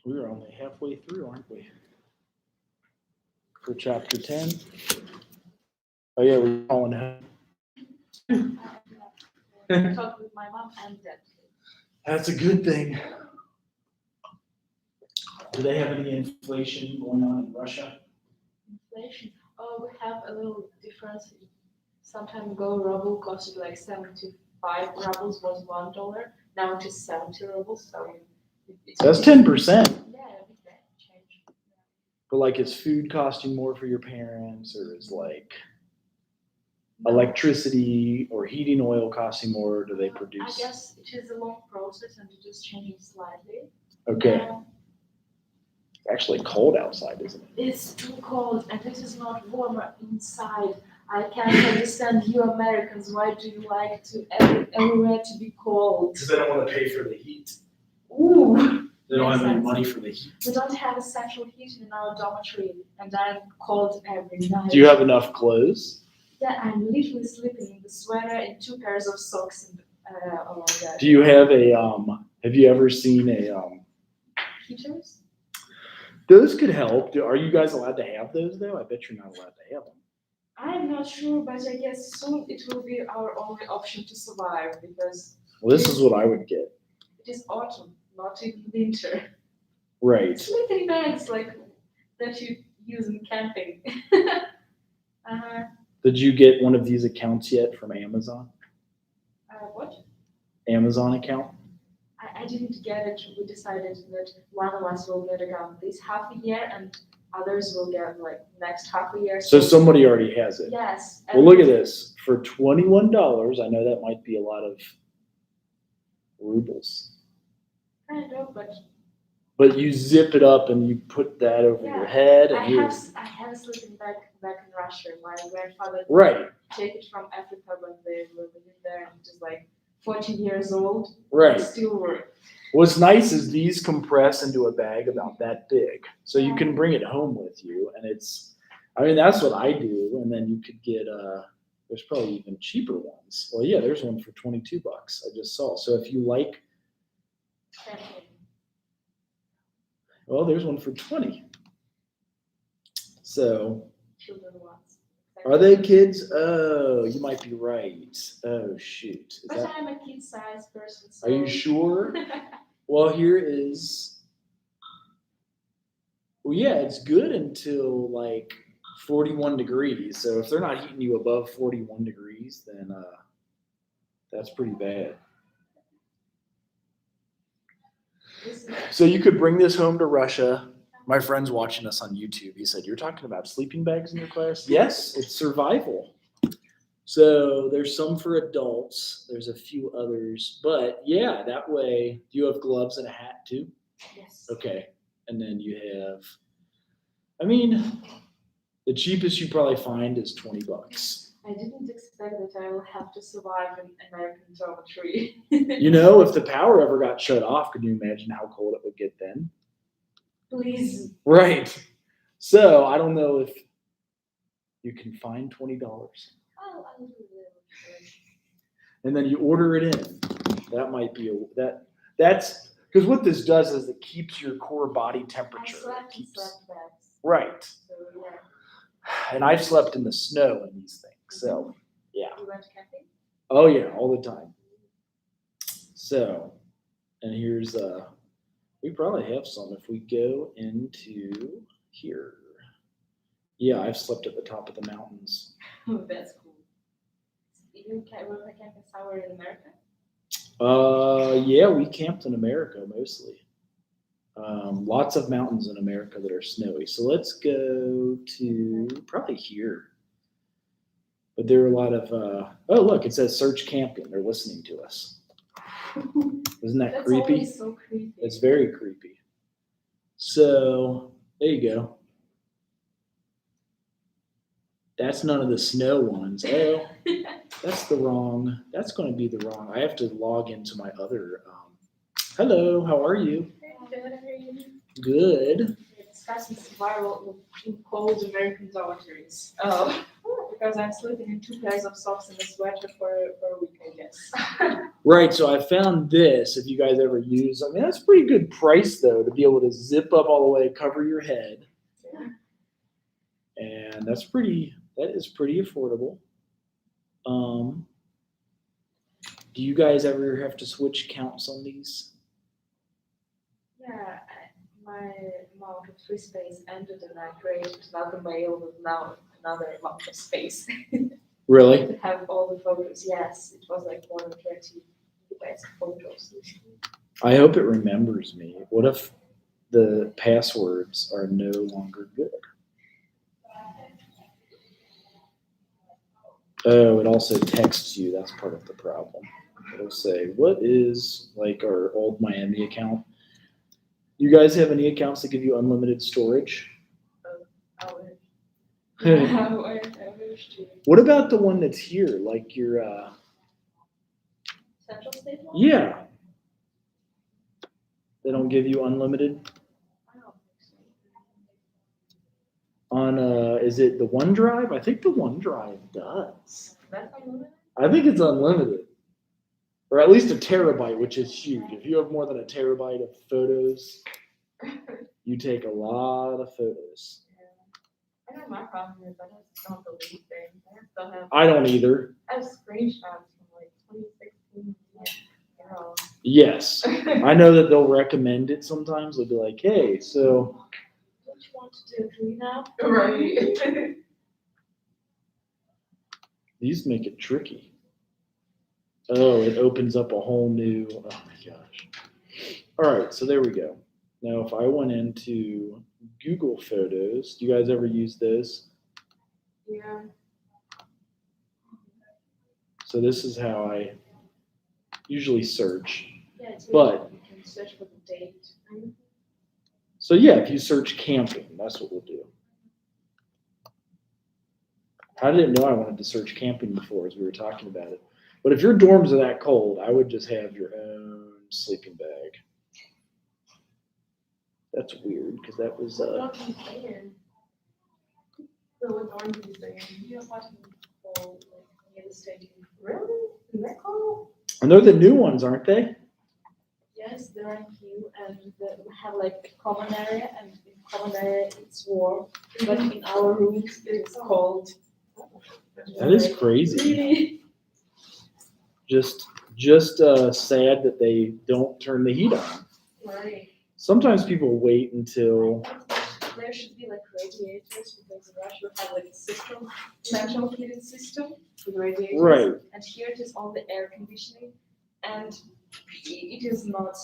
We're only halfway through, aren't we? For chapter 10. Oh yeah, we're calling home. I talked with my mom and dad. That's a good thing. Do they have any inflation going on in Russia? Inflation. Oh, we have a little difference. Some time ago, ruble costed like 75 rubles was $1. Now it is 70 rubles. So That's 10%. Yeah, a big change. But like, is food costing more for your parents, or is like electricity or heating oil costing more? Or do they produce? I guess it is a long process and it is changing slightly. Okay. It's actually cold outside, isn't it? It's too cold and it is not warmer inside. I can't understand you Americans. Why do you like to everywhere to be cold? Because they don't want to pay for the heat. Ooh. They don't have any money for the heat. We don't have a central heating in our dormitory, and I'm cold every night. Do you have enough clothes? Yeah, I'm literally sleeping in the sweater and 2 pairs of socks. And oh my god. Do you have a Have you ever seen a heaters? Those could help. Are you guys allowed to have those though? I bet you're not allowed to have them. I'm not sure, but I guess soon it will be our only option to survive because. Well, this is what I would get. It is autumn, not in winter. Right. Sleeping bags like that you use in camping. Did you get one of these accounts yet from Amazon? What? Amazon account? I didn't get it. We decided that one of us will get account this half a year and others will get like next half a year. So somebody already has it. Yes. Well, look at this. For $21, I know that might be a lot of rubles. Kind of, but. But you zip it up and you put that over your head. And I have a sleeping bag back in Russia. My grandfather take it from Africa when they were living there and just like 40 years old. Right. They still work. What's nice is these compress into a bag about that big. So you can bring it home with you. And that's what I do. And then you could get, there's probably even cheaper ones. Well, yeah, there's one for $22 I just saw. So if you like, well, there's one for 20. So, are they kids? Oh, you might be right. Oh, shoot. But I'm a kid-sized person. So. Are you sure? Well, here is. Well, yeah, it's good until like 41 degrees. So if they're not heating you above 41 degrees, then that's pretty bad. So you could bring this home to Russia. My friend's watching us on YouTube. He said, "You're talking about sleeping bags in your class?" Yes, it's survival. So there's some for adults. There's a few others. But yeah, that way, do you have gloves and a hat too? Yes. Okay. And then you have, the cheapest you probably find is $20. I didn't expect that I will have to survive in American dormitory. If the power ever got shut off, could you imagine how cold it would get then? Please. Right. So I don't know if you can find $20. I'll do it. And then you order it in. That might be that's because what this does is it keeps your core body temperature. I slept in bags. Right. So yeah. And I've slept in the snow in these things. So yeah. You went camping? Oh yeah, all the time. So, and here's we probably have some if we go into here. Yeah, I've slept at the top of the mountains. Oh, that's cool. You were camping somewhere in America? Yeah, we camped in America mostly. Lots of mountains in America that are snowy. So let's go to probably here. But there are a lot of, oh, look, it says search camping. They're listening to us. Isn't that That's creepy? Always so creepy. It's very creepy. So there you go. That's none of the snow ones. Oh, that's going to be the wrong. I have to log into my other. Hello, how are you? Good. Good. Discussing survival in cold American dormitories. Oh. because I'm sleeping in 2 pairs of socks and a sweater for a week, I guess. Right, so I found this, if you guys ever use, I mean, that's a pretty good price, though, to be able to zip up all the way, cover your head. And that is pretty affordable. Do you guys ever have to switch counts on these? Yeah, my amount of free space ended and I created another mail with now another amount of space. Really? To have all the photos, yes. It was like more than 20 gigabytes of photos. I hope it remembers me. What if the passwords are no longer good? Oh, it also texts you. That's part of the problem. It'll say, what is like our old Miami account? You guys have any accounts that give you unlimited storage? I wish to. What about the one that's here, like your Central State one? yeah. They don't give you unlimited? I don't think so. On is it the OneDrive? I think the OneDrive does. That's unlimited? I think it's unlimited. Or at least a terabyte, which is huge. If you have more than a terabyte of photos, you take a lot of photos. I know my problem is I just don't believe things. I still have. I don't either. I have screenshots from like 2016. Girl. Yes. I know that they'll recommend it sometimes. They'll be like, hey, so. Don't you want to do it now? Right. These make it tricky. Oh, it opens up a whole new, oh my gosh. All right, so there we go. Now, if I went into Google Photos, do you guys ever use this? Yeah. So this is how I usually search. Yeah, it's But, you can search for the date. so yeah, if you search camping, that's what we'll do. I didn't know I wanted to search camping before as we were talking about it. But if your dorms are that cold, I would just have your own sleeping bag. That's weird because that was. What dorm do you stay in? So what dorm do you stay in? You have one near the stadium. Really? Is that cold? And they're the new ones, aren't they? Yes, they're in queue and we have like a common area and in common area it's warm. But in our rooms it's cold. That is crazy. Really? Just sad that they don't turn the heat on. Right. Sometimes people wait until. There should be like radiators because Russia have like a system, central heating system with radiators. Right. And here it is only air conditioning, and it is not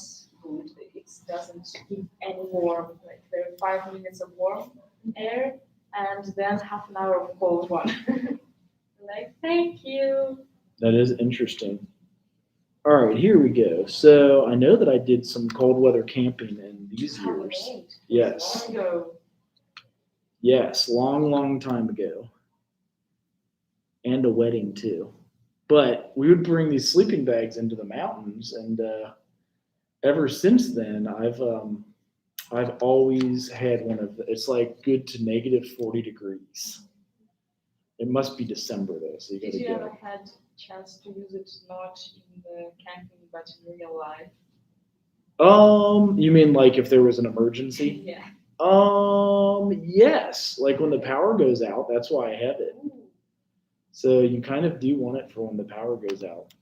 good. It doesn't give any warm. Like there are 5 minutes of warm air, and then half an hour of cold one. Like thank you. That is interesting. All right, here we go. So I know that I did some cold weather camping in these years. Yes. Long ago. Yes, long time ago. And a wedding too. But we would bring these sleeping bags into the mountains, and ever since then, I've always had one of it's like good to negative 40 degrees. It must be December though, so you Did gotta you go. ever had chance to use it not in the camping but in real life? You mean like if there was an emergency? Yeah. Yes. Like when the power goes out, that's why I have it. Ooh. So you kind of do want it for when the power goes out.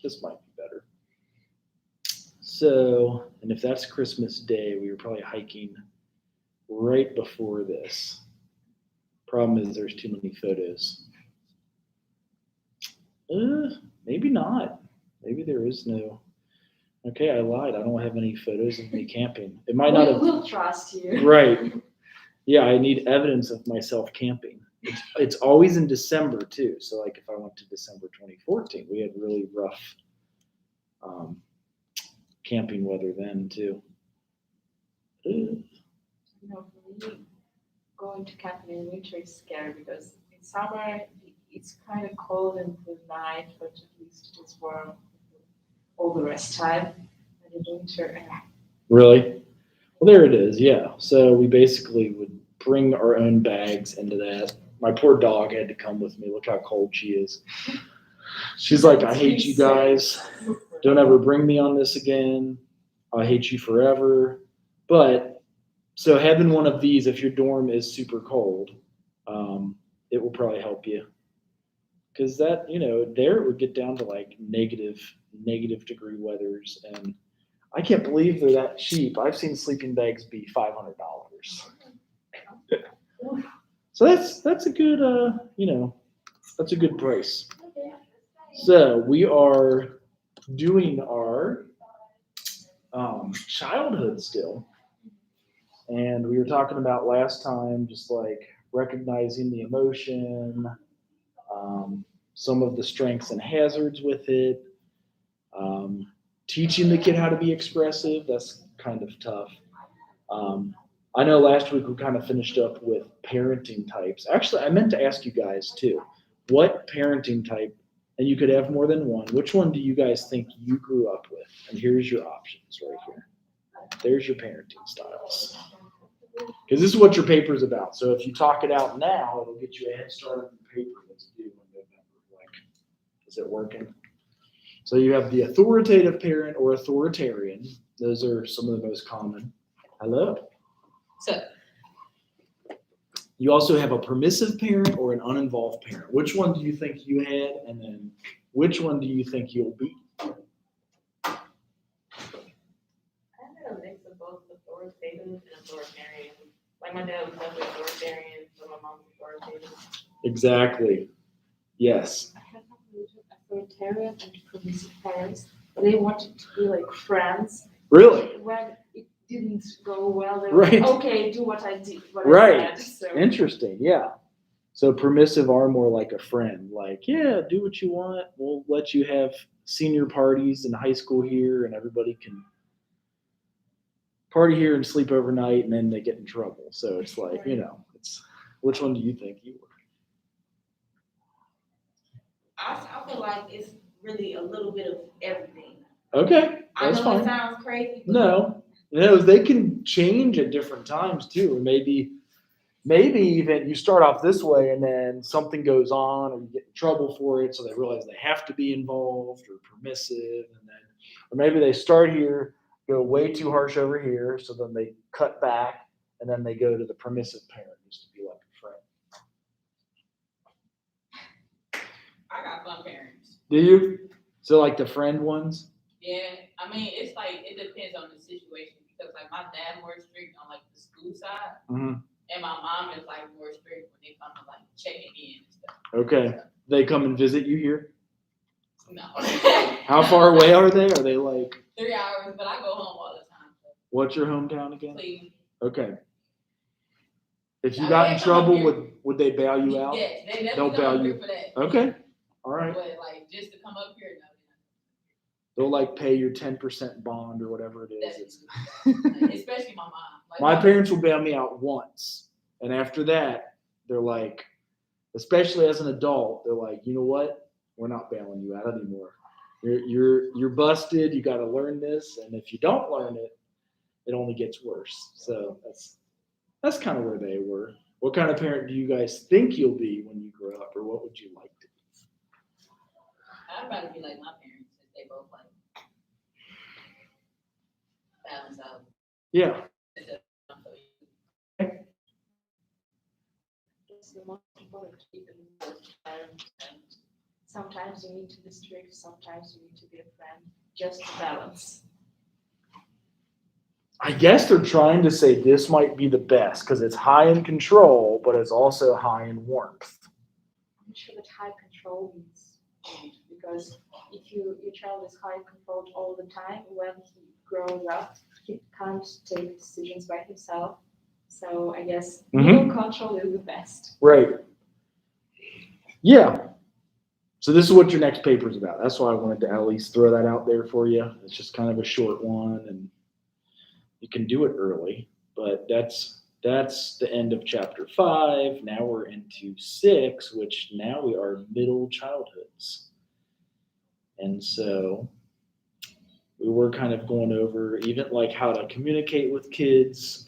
This might be better. So, and if that's Christmas Day, we were probably hiking right before this. Problem is there's too many photos. Maybe not. Maybe there is no. Okay, I lied. I don't have any photos of me camping. It might not have. We'll trust you. Right. Yeah, I need evidence of myself camping. It's always in December too. So like if I went to December 2014, we had really rough camping weather then too. You know, for me, going to camping in winter is scary because in summer it's kind of cold in the night, but at least it's warm all the rest time. And in winter, Really? Well, there it is. Yeah. So we basically would bring our own bags into that. My poor dog had to come with me. Look how cold she is. She's like, I hate you guys. Don't ever bring me on this again. I hate you forever. But so having one of these, if your dorm is super cold, it will probably help you. Because that, there it would get down to like negative degree weathers. And I can't believe they're that cheap. I've seen sleeping bags be $500. So that's a good, that's a good price. So we are doing our childhood still. And we were talking about last time, just like recognizing the emotion, some of the strengths and hazards with it, teaching the kid how to be expressive. That's kind of tough. I know last week we kind of finished up with parenting types. Actually, I meant to ask you guys too, what parenting type, and you could have more than one, which one do you guys think you grew up with? And here's your options right here. There's your parenting styles. Because this is what your paper is about. So if you talk it out now, it'll get you a head start on the paper that's due in November. Like, is it working? So you have the authoritative parent or authoritarian. Those are some of the most common. Hello. So you also have a permissive parent or an uninvolved parent. Which one do you think you had? And then which one do you think you'll be? I had a mix of both authoritative and authoritarian. Like my dad was definitely authoritarian, but my mom was authoritative. Exactly. Yes. I had authoritarian and permissive parents. They wanted to be like friends. Really? When it didn't go well, they were Right. like, okay, do what I did. Right. I said. So. Interesting. Yeah. So permissive are more like a friend. Like, yeah, do what you want. We'll let you have senior parties in high school here, and everybody can party here and sleep overnight, and then they get in trouble. So it's like, it's which one do you think you were? I feel like it's really a little bit of everything. Okay, I that's know fine. it sounds crazy. But No, they can change at different times too. Maybe even you start off this way and then something goes on or you get in trouble for it, so they realize they have to be involved or permissive, and then, or maybe they start here, go way too harsh over here, so then they cut back and then they go to the permissive parent just to be like a friend. I got fun parents. Do you? So like the friend ones? Yeah, I mean, it's like, it depends on the situation, because like my dad more strict on like the school side, Mm-hmm. and my mom is like more strict when they come to like checking in and stuff. Okay. They come and visit you here? No. How far away are they? Are they like 3 hours, but I go home all the time. So. What's your hometown again? Cleveland. Okay. If you Now, got in they come up trouble, here- would they bail you out? Yes, They'll come bail up here you. for that. Okay. All right. But like just to come up here, no. They'll like pay your 10% bond or whatever it is. Like, especially my mom. Like, My parents will bail me out once, and after that, they're like, especially as an adult, they're like, you know what? We're not bailing you out anymore. You're busted. You got to learn this, and if you don't learn it, it only gets worse. So that's kind of where they were. What kind of parent do you guys think you'll be when you grow up, or what would you like to be? I'd rather be like my parents if they both like balance out. Yeah. It's the most important to keep in mind. Sometimes you need to be strict, sometimes you need to be a friend, just to balance. I guess they're trying to say this might be the best because it's high in control, but it's also high in warmth. I'm sure that high control means because if your child is high controlled all the time, when he grows up, he can't take decisions by himself. So I guess middle control is the best. Right. Yeah. So this is what your next paper is about. That's why I wanted to at least throw that out there for you. It's just kind of a short one, and you can do it early. But that's the end of chapter 5. Now we're into 6, which now we are middle childhoods. And so we were kind of going over even like how to communicate with kids.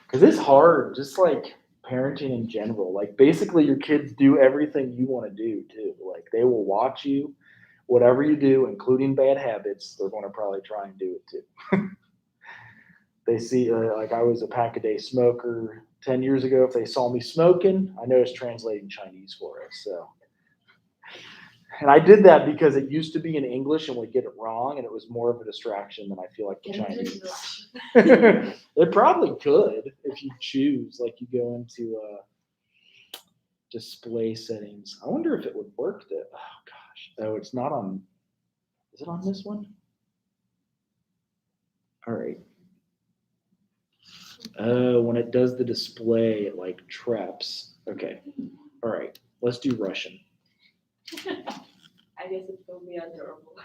Because it's hard, just like parenting in general. Like basically your kids do everything you want to do too. Like they will watch you, whatever you do, including bad habits, they're going to probably try and do it too. They see, like I was a pack-a-day smoker 10 years ago. If they saw me smoking, I noticed translating Chinese for us. So, and I did that because it used to be in English and we'd get it wrong, and it was more of a distraction than I feel like the Chinese. It probably could if you choose, like you go into display settings. I wonder if it would work that. Oh gosh. Oh, it's not on. Is it on this one? All right. When it does the display, it like traps. Okay. All right. Let's do Russian. I guess it will be adorable.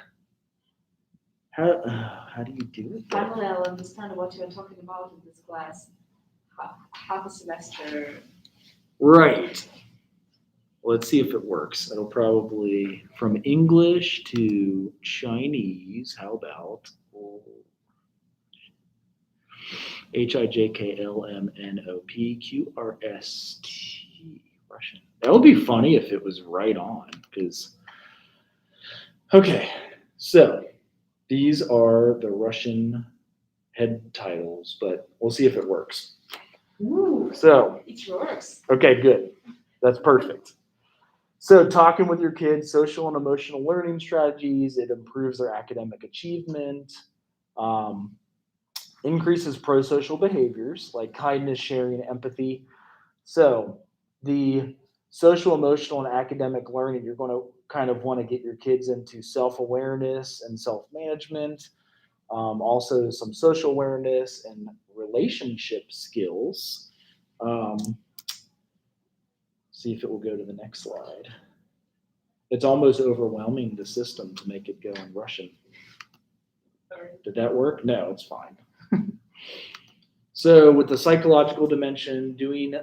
How do you do it? Finally, I'll understand what you're talking about in this class. Half a semester. Right. Let's see if it works. It'll probably from English to Chinese. How about HIJKLMNOPQRST Russian? That would be funny if it was right on, because okay, so these are the Russian head titles, but we'll see if it works. Ooh, So it works. okay, good. That's perfect. So talking with your kids, social and emotional learning strategies, it improves their academic achievement, increases pro-social behaviors like kindness, sharing, empathy. So the social, emotional, and academic learning, you're going to kind of want to get your kids into self-awareness and self-management, also some social awareness and relationship skills. See if it will go to the next slide. It's almost overwhelming the system to make it go in Russian. Did that work? No, it's fine. So with the psychological dimension, doing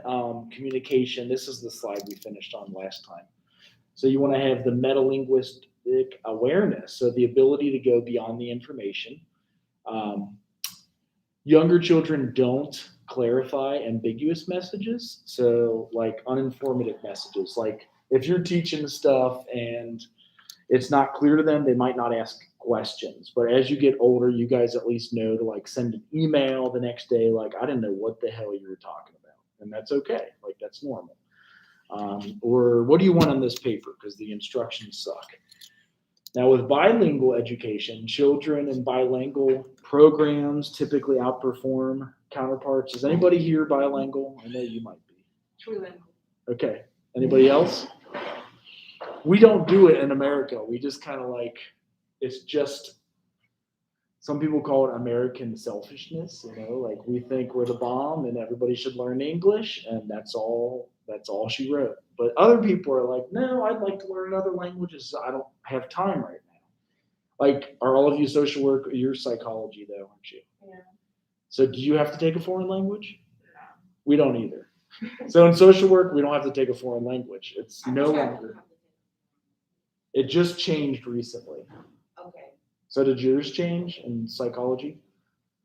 communication, this is the slide we finished on last time. So you want to have the metalinguistic awareness, so the ability to go beyond the information. Younger children don't clarify ambiguous messages, so like uninformative messages. Like if you're teaching stuff and it's not clear to them, they might not ask questions. But as you get older, you guys at least know to like send an email the next day, like, I didn't know what the hell you were talking about. And that's okay. Like, that's normal. Or what do you want on this paper? Because the instructions suck. Now, with bilingual education, children in bilingual programs typically outperform counterparts. Is anybody here bilingual? I know you might be. Trilingual. Okay. Anybody else? We don't do it in America. We just kind of like, it's just, some people call it American selfishness, you know, like we think we're the bomb and everybody should learn English, and that's all she wrote. But other people are like, no, I'd like to learn other languages. I don't have time right now. Like, are all of you social work? You're psychology though, aren't you? Yeah. So do you have to take a foreign language? No. We don't either. So in social work, we don't have to take a foreign language. It's no longer. It just changed recently. Okay. So did yours change in psychology?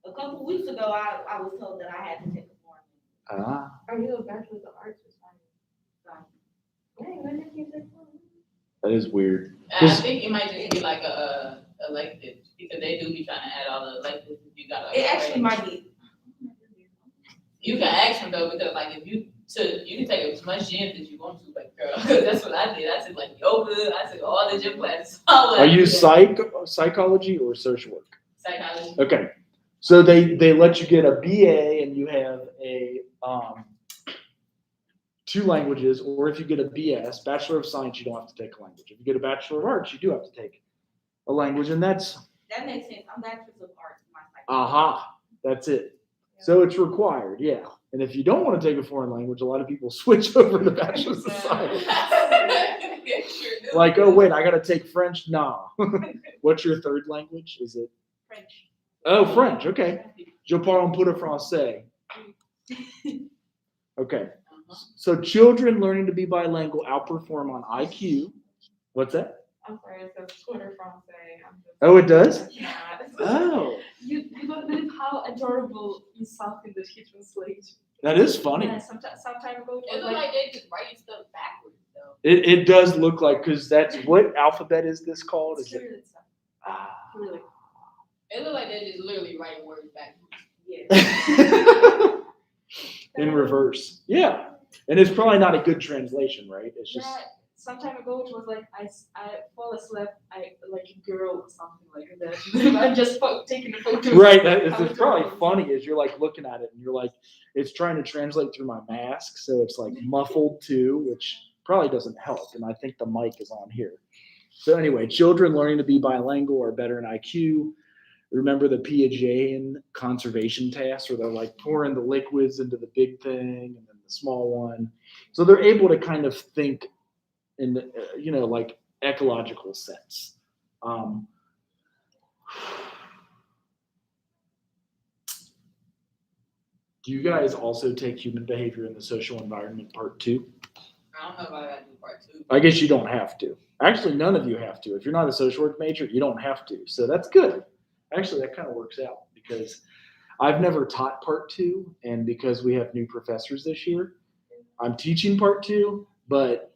A couple weeks ago, I was told that I had to take a foreign language. Ah, Are you a bachelor's of arts or science? Hey, when did you take foreign? that is weird. And I think it might just be like a elective, because they do be trying to add all the electives if you got. It actually might be. You can ask them though, because like if you can take as much gym as you want to, like girl. Because that's what I did. I took like yoga. I took all the gym classes. Are you psychology or social work? Psychology. Okay, so they let you get a BA and you have a 2 languages, or if you get a BS, Bachelor of Science, you don't have to take a language. If you get a Bachelor of Arts, you do have to take a language, and That makes sense. I'm bachelor's of arts in my psychology. aha, that's it. So it's required, yeah. And if you don't want to take a foreign language, a lot of people switch over to Bachelor's of Science. Like, oh wait, I got to take French? Nah. What's your 3rd language? Is it? French. Oh, French. Okay. Je parle un peu de français. Okay. So children learning to be bilingual outperform on IQ. What's that? I'm sorry, it says Twitter Francais. Oh, it does? Yeah. Oh. You don't believe how adorable you sound in the translation. That is funny. Yeah, some time ago, it It was looked like, like they just writing stuff backwards though. It does look like, because that's what alphabet is this called? it's Is it? Cyrillic stuff. Ah. Cyrillic. It looked like they just literally writing words backwards. Yeah. In reverse. Yeah. And it's probably not a good translation, right? It's just. Yeah, some time ago it was like I fall asleep, like a girl or something like that. I'm just taking a photo. Right. It's I was probably doing funny as you're like looking at it and you're like, it's trying to translate through my mask. So it's like muffled too, which probably doesn't help. And I think the mic is on here. So anyway, children learning to be bilingual are better in IQ. Remember the Piagetian conservation tasks where they're like pouring the liquids into the big thing and then the small one. So they're able to kind of think in the, like ecological sense. Do you guys also take human behavior in the social environment part 2? I don't know if I gotta do part 2. I guess you don't have to. Actually, none of you have to. If you're not a social work major, you don't have to. So that's good. Actually, that kind of works out because I've never taught part 2, and because we have new professors this year, I'm teaching part 2, but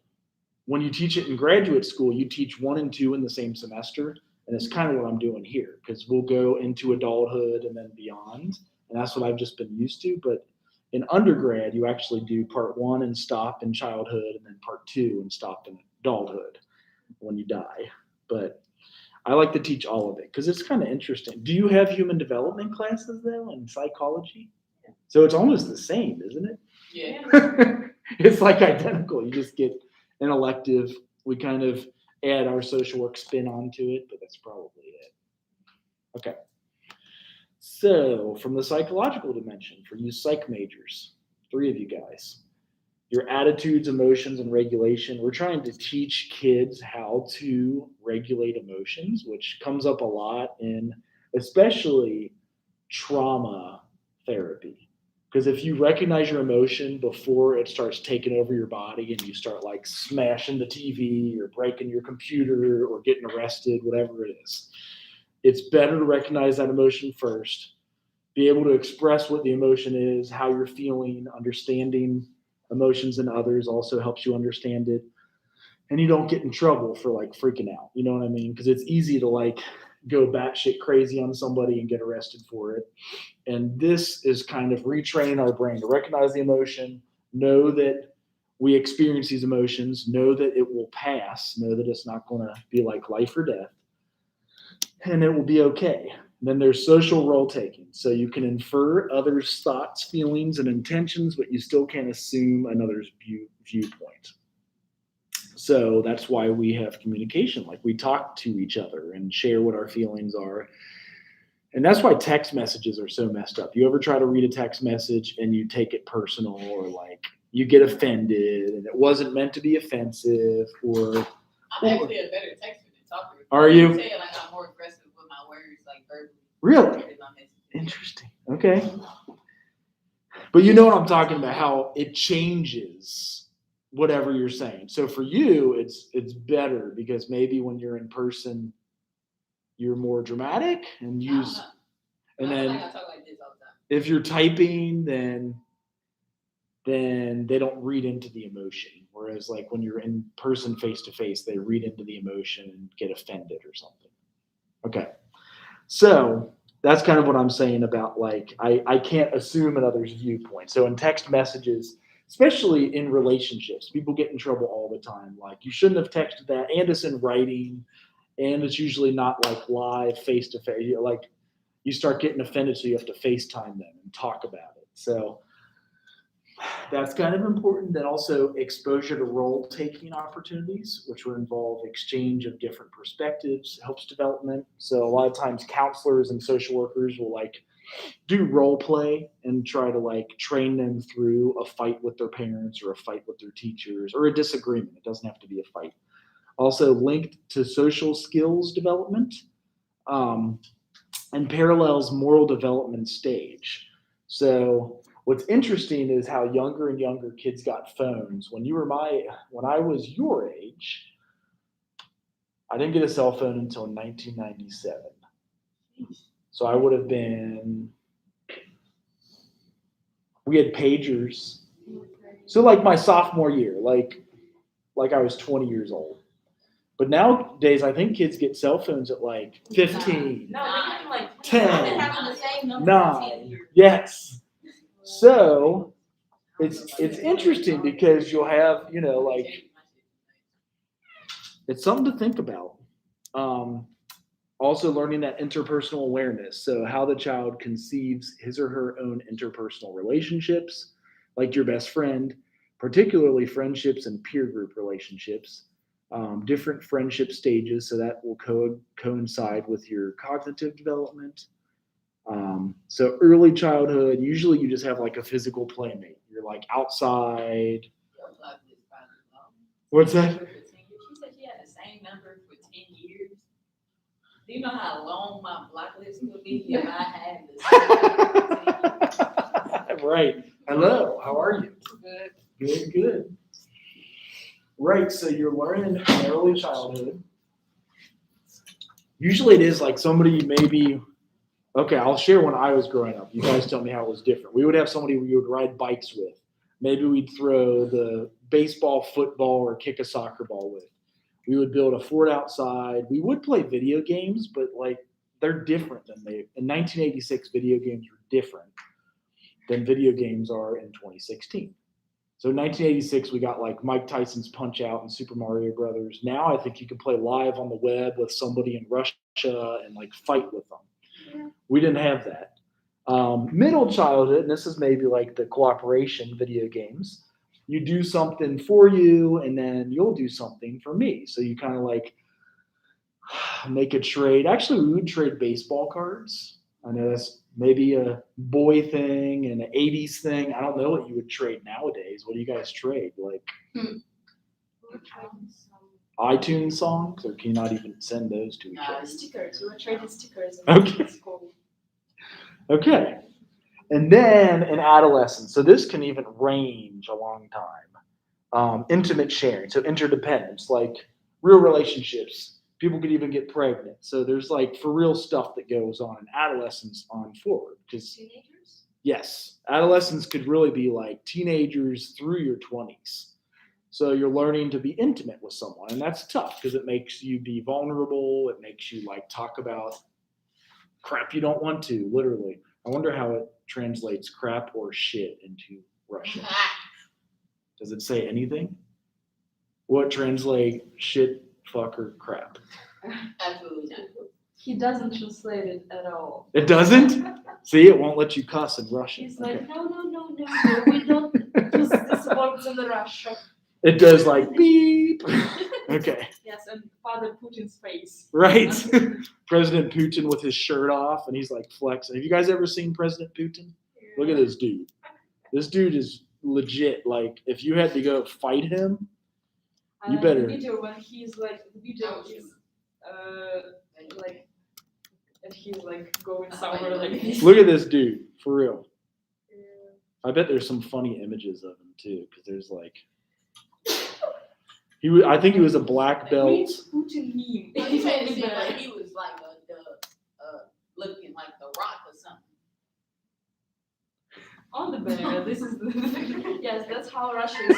when you teach it in graduate school, you teach 1 and 2 in the same semester, and it's kind of what I'm doing here because we'll go into adulthood and then beyond, and that's what I've just been used to. But in undergrad, you actually do part 1 and stop in childhood, and then part 2 and stop in adulthood when you die. But I like to teach all of it because it's kind of interesting. Do you have human development classes though in psychology? So it's almost the same, isn't it? Yeah. It's like identical. You just get an elective. We kind of add our social work spin onto it, but that's probably it. Okay. So from the psychological dimension, for you psych majors, 3 of you guys, your attitudes, emotions, and regulation. We're trying to teach kids how to regulate emotions, which comes up a lot in especially trauma therapy. Because if you recognize your emotion before it starts taking over your body and you start like smashing the TV or breaking your computer or getting arrested, whatever it is, it's better to recognize that emotion first, be able to express what the emotion is, how you're feeling, understanding emotions in others also helps you understand it. And you don't get in trouble for like freaking out. You know what I mean? Because it's easy to like go batshit crazy on somebody and get arrested for it. And this is kind of retraining our brain to recognize the emotion, know that we experience these emotions, know that it will pass, know that it's not going to be like life or death, and it will be okay. Then there's social role taking. So you can infer others' thoughts, feelings, and intentions, but you still can't assume another's viewpoint. So that's why we have communication. Like we talk to each other and share what our feelings are. And that's why text messages are so messed up. You ever try to read a text message and you take it personal, or like you get offended and it wasn't meant to be offensive, or I'm actually a better texter than talker. Are you? I say like I'm more aggressive with my words, like verbally. Really? Interesting. Okay. But you know what I'm talking about, how it changes whatever you're saying. So for you, it's better because maybe when you're in person, you're more dramatic and use, and then I talk like this all the time. If you're typing, then they don't read into the emotion. Whereas like when you're in person face to face, they read into the emotion and get offended or something. Okay. So that's kind of what I'm saying about like, I can't assume another's viewpoint. So in text messages, especially in relationships, people get in trouble all the time. Like you shouldn't have texted that, and it's in writing, and it's usually not like live face to face. Like you start getting offended, so you have to FaceTime them and talk about it. So that's kind of important. Then also exposure to role-taking opportunities, which would involve exchange of different perspectives, helps development. So a lot of times counselors and social workers will like do role play and try to like train them through a fight with their parents or a fight with their teachers or a disagreement. It doesn't have to be a fight. Also linked to social skills development, and parallels moral development stage. So what's interesting is how younger and younger kids got phones. When I was your age, I didn't get a cell phone until 1997. So I would have been We had pagers. So like my sophomore year, like I was 20 years old. But nowadays, I think kids get cell phones at like 15, No, they have like 10, I've been having the same number for 10 9. years. Yes. So it's interesting because you'll have, like, it's something to think about. Also learning that interpersonal awareness. So how the child conceives his or her own interpersonal relationships, like your best friend, particularly friendships and peer group relationships, different friendship stages. So that will coincide with your cognitive development. So early childhood, usually you just have like a physical playmate. You're like outside. What's that? She said she had the same number for 10 years. Do you know how long my block list would be if I had this? Right. Hello. How are you? Good. Good. Right. So you're learning in early childhood. Usually it is like somebody maybe. Okay, I'll share when I was growing up. You guys tell me how it was different. We would have somebody we would ride bikes with. Maybe we'd throw the baseball, football, or kick a soccer ball with. We would build a fort outside. We would play video games, but like they're different than in 1986, video games were different than video games are in 2016. So in 1986, we got like Mike Tyson's Punch Out and Super Mario Brothers. Now I think you can play live on the web with somebody in Russia and like fight with them. Yeah. We didn't have that. Middle childhood, and this is maybe like the cooperation video games. You do something for you, and then you'll do something for me. So you kind of like make a trade. Actually, we would trade baseball cards. I know that's maybe a boy thing and an 80s thing. I don't know what you would trade nowadays. What do you guys trade? Like iTunes songs, or can you not even send those to each other? Stickers. We were trading stickers. Okay. Okay. And then in adolescence, so this can even range a long time. Intimate sharing, so interdependence, like real relationships. People could even get pregnant. So there's like for real stuff that goes on in adolescence on forward. Because Teenagers? Yes, adolescence could really be like teenagers through your 20s. So you're learning to be intimate with someone, and that's tough because it makes you be vulnerable. It makes you like talk about crap you don't want to, literally. I wonder how it translates crap or shit into Russian. Does it say anything? What translate shit, fuck, or crap? Absolutely not. He doesn't translate it at all. It doesn't? See, it won't let you cuss in Russian. He's like, no, we don't use this words in Russia. It does like beep. Okay. Yes, and Father Putin's face. Right. President Putin with his shirt off, and he's like flexing. Have you guys ever seen President Putin? Yeah. Look at this dude. This dude is legit. Like, if you had to go fight him, you better. The video when he's like, the video is like, and he's like going somewhere like this. Look at this dude, for real. Yeah. I bet there's some funny images of him too, because there's like. I think he was a black belt. Putin meme. Well, he made it seem like he was like looking like The Rock or something. On the banner. This is the yes. That's how Russia is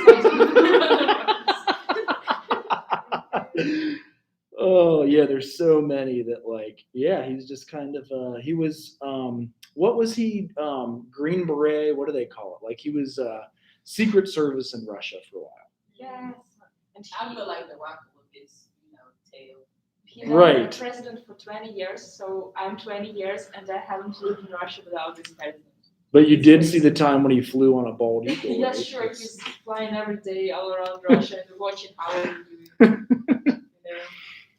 fighting. Oh yeah, there's so many that like he's just kind of he was what was he Green Beret? What do they call it? Like he was Secret Service in Russia for a while. Yes. I feel like The Rock with his, tail. He's been president for 20 years, so I'm 20 years, and I haven't lived in Russia without this president. But you did see the time when he flew on a bald eagle. Yes, right? sure. He's flying every day all around Russia and watching how we're doing.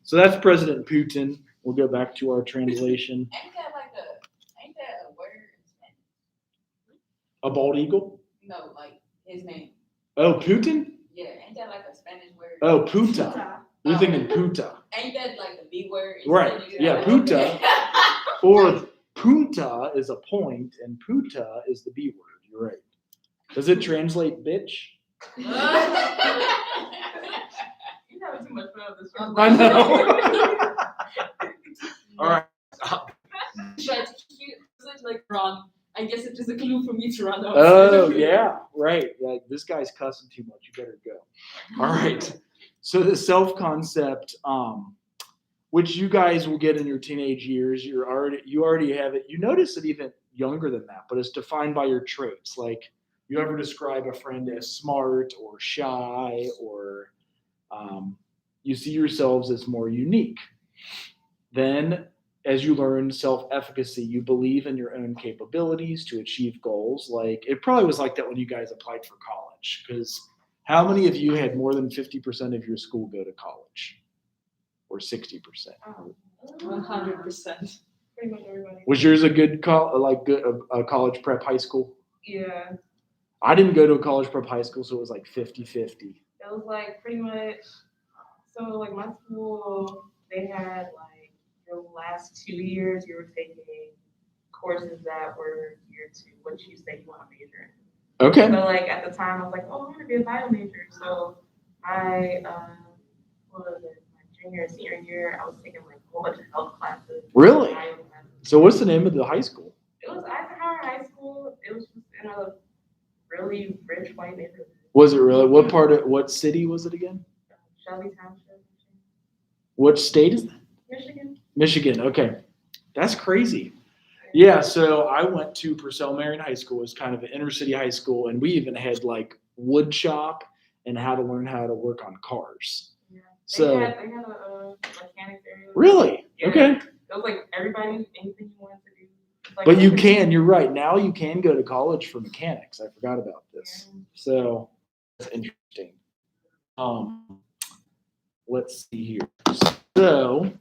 So that's President Putin. We'll go back to our translation. Ain't that a word in Spanish? A bald eagle? No, like his name. Oh, Putin? Yeah, ain't that like a Spanish word? Oh, puta. You're thinking puta. Ain't that like the B word? Right. Yeah, puta. Or punta is a point, and puta is the B word. You're right. Does it translate bitch? You know too much fun with this one. I know. All right. Tried to keep it like wrong. I guess it is a clue for me to run away. Oh, yeah, right. Like, this guy's cussing too much. You better go. All right. So the self-concept, which you guys will get in your teenage years, you already have it. You notice it even younger than that, but it's defined by your traits. Like, you ever describe a friend as smart or shy, or you see yourselves as more unique. Then, as you learn self-efficacy, you believe in your own capabilities to achieve goals. Like, it probably was like that when you guys applied for college, because how many of you had more than 50% of your school go to college, or 60%? 100%. Pretty much everybody. Was yours a good college prep high school? Yeah. I didn't go to a college prep high school, so it was like 50-50. It was like pretty much, so like my school, they had like your last 2 years, you were taking courses that were geared to what you say you want to major in. Okay. So like at the time, I was like, oh, I'm going to be a bio major. So my, what was it, my junior and senior year, I was taking like a whole bunch of health classes. Really? Bio classes. So what's the name of the high school? It was Eisenhower High School. It was just in a really rich white neighborhood. Was it really? What city was it again? Shelby Township. What state is that? Michigan. Michigan. Okay. That's crazy. Yeah, so I went to Purcell Marion High School. It was kind of an inner city high school, and we even had like wood shop and how to learn how to work on cars. Yeah. So they had a mechanics area. really? Yeah. Okay. It was like everybody, anything you wanted to do. Like, But you okay. can, you're right. Now you can go to college for mechanics. I forgot about this. Yeah. So that's interesting. Let's see here. So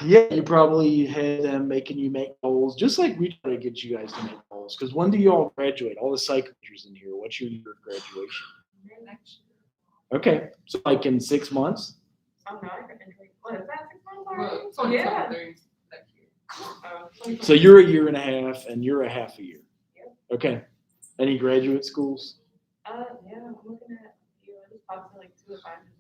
yeah, you probably had them making you make goals, just like we try to get you guys to make goals. Because when do you all graduate? All the psych majors in here. What's your year of graduation? Okay, so like in 6 months. I'm not going to graduate. What is that? 6 months Well, already? Yeah. 2023 next year. So you're a year and a half, and you're a half a year. Yep. Okay. Any graduate schools? Yeah, I'm looking at just possibly like 2 or 5 minutes.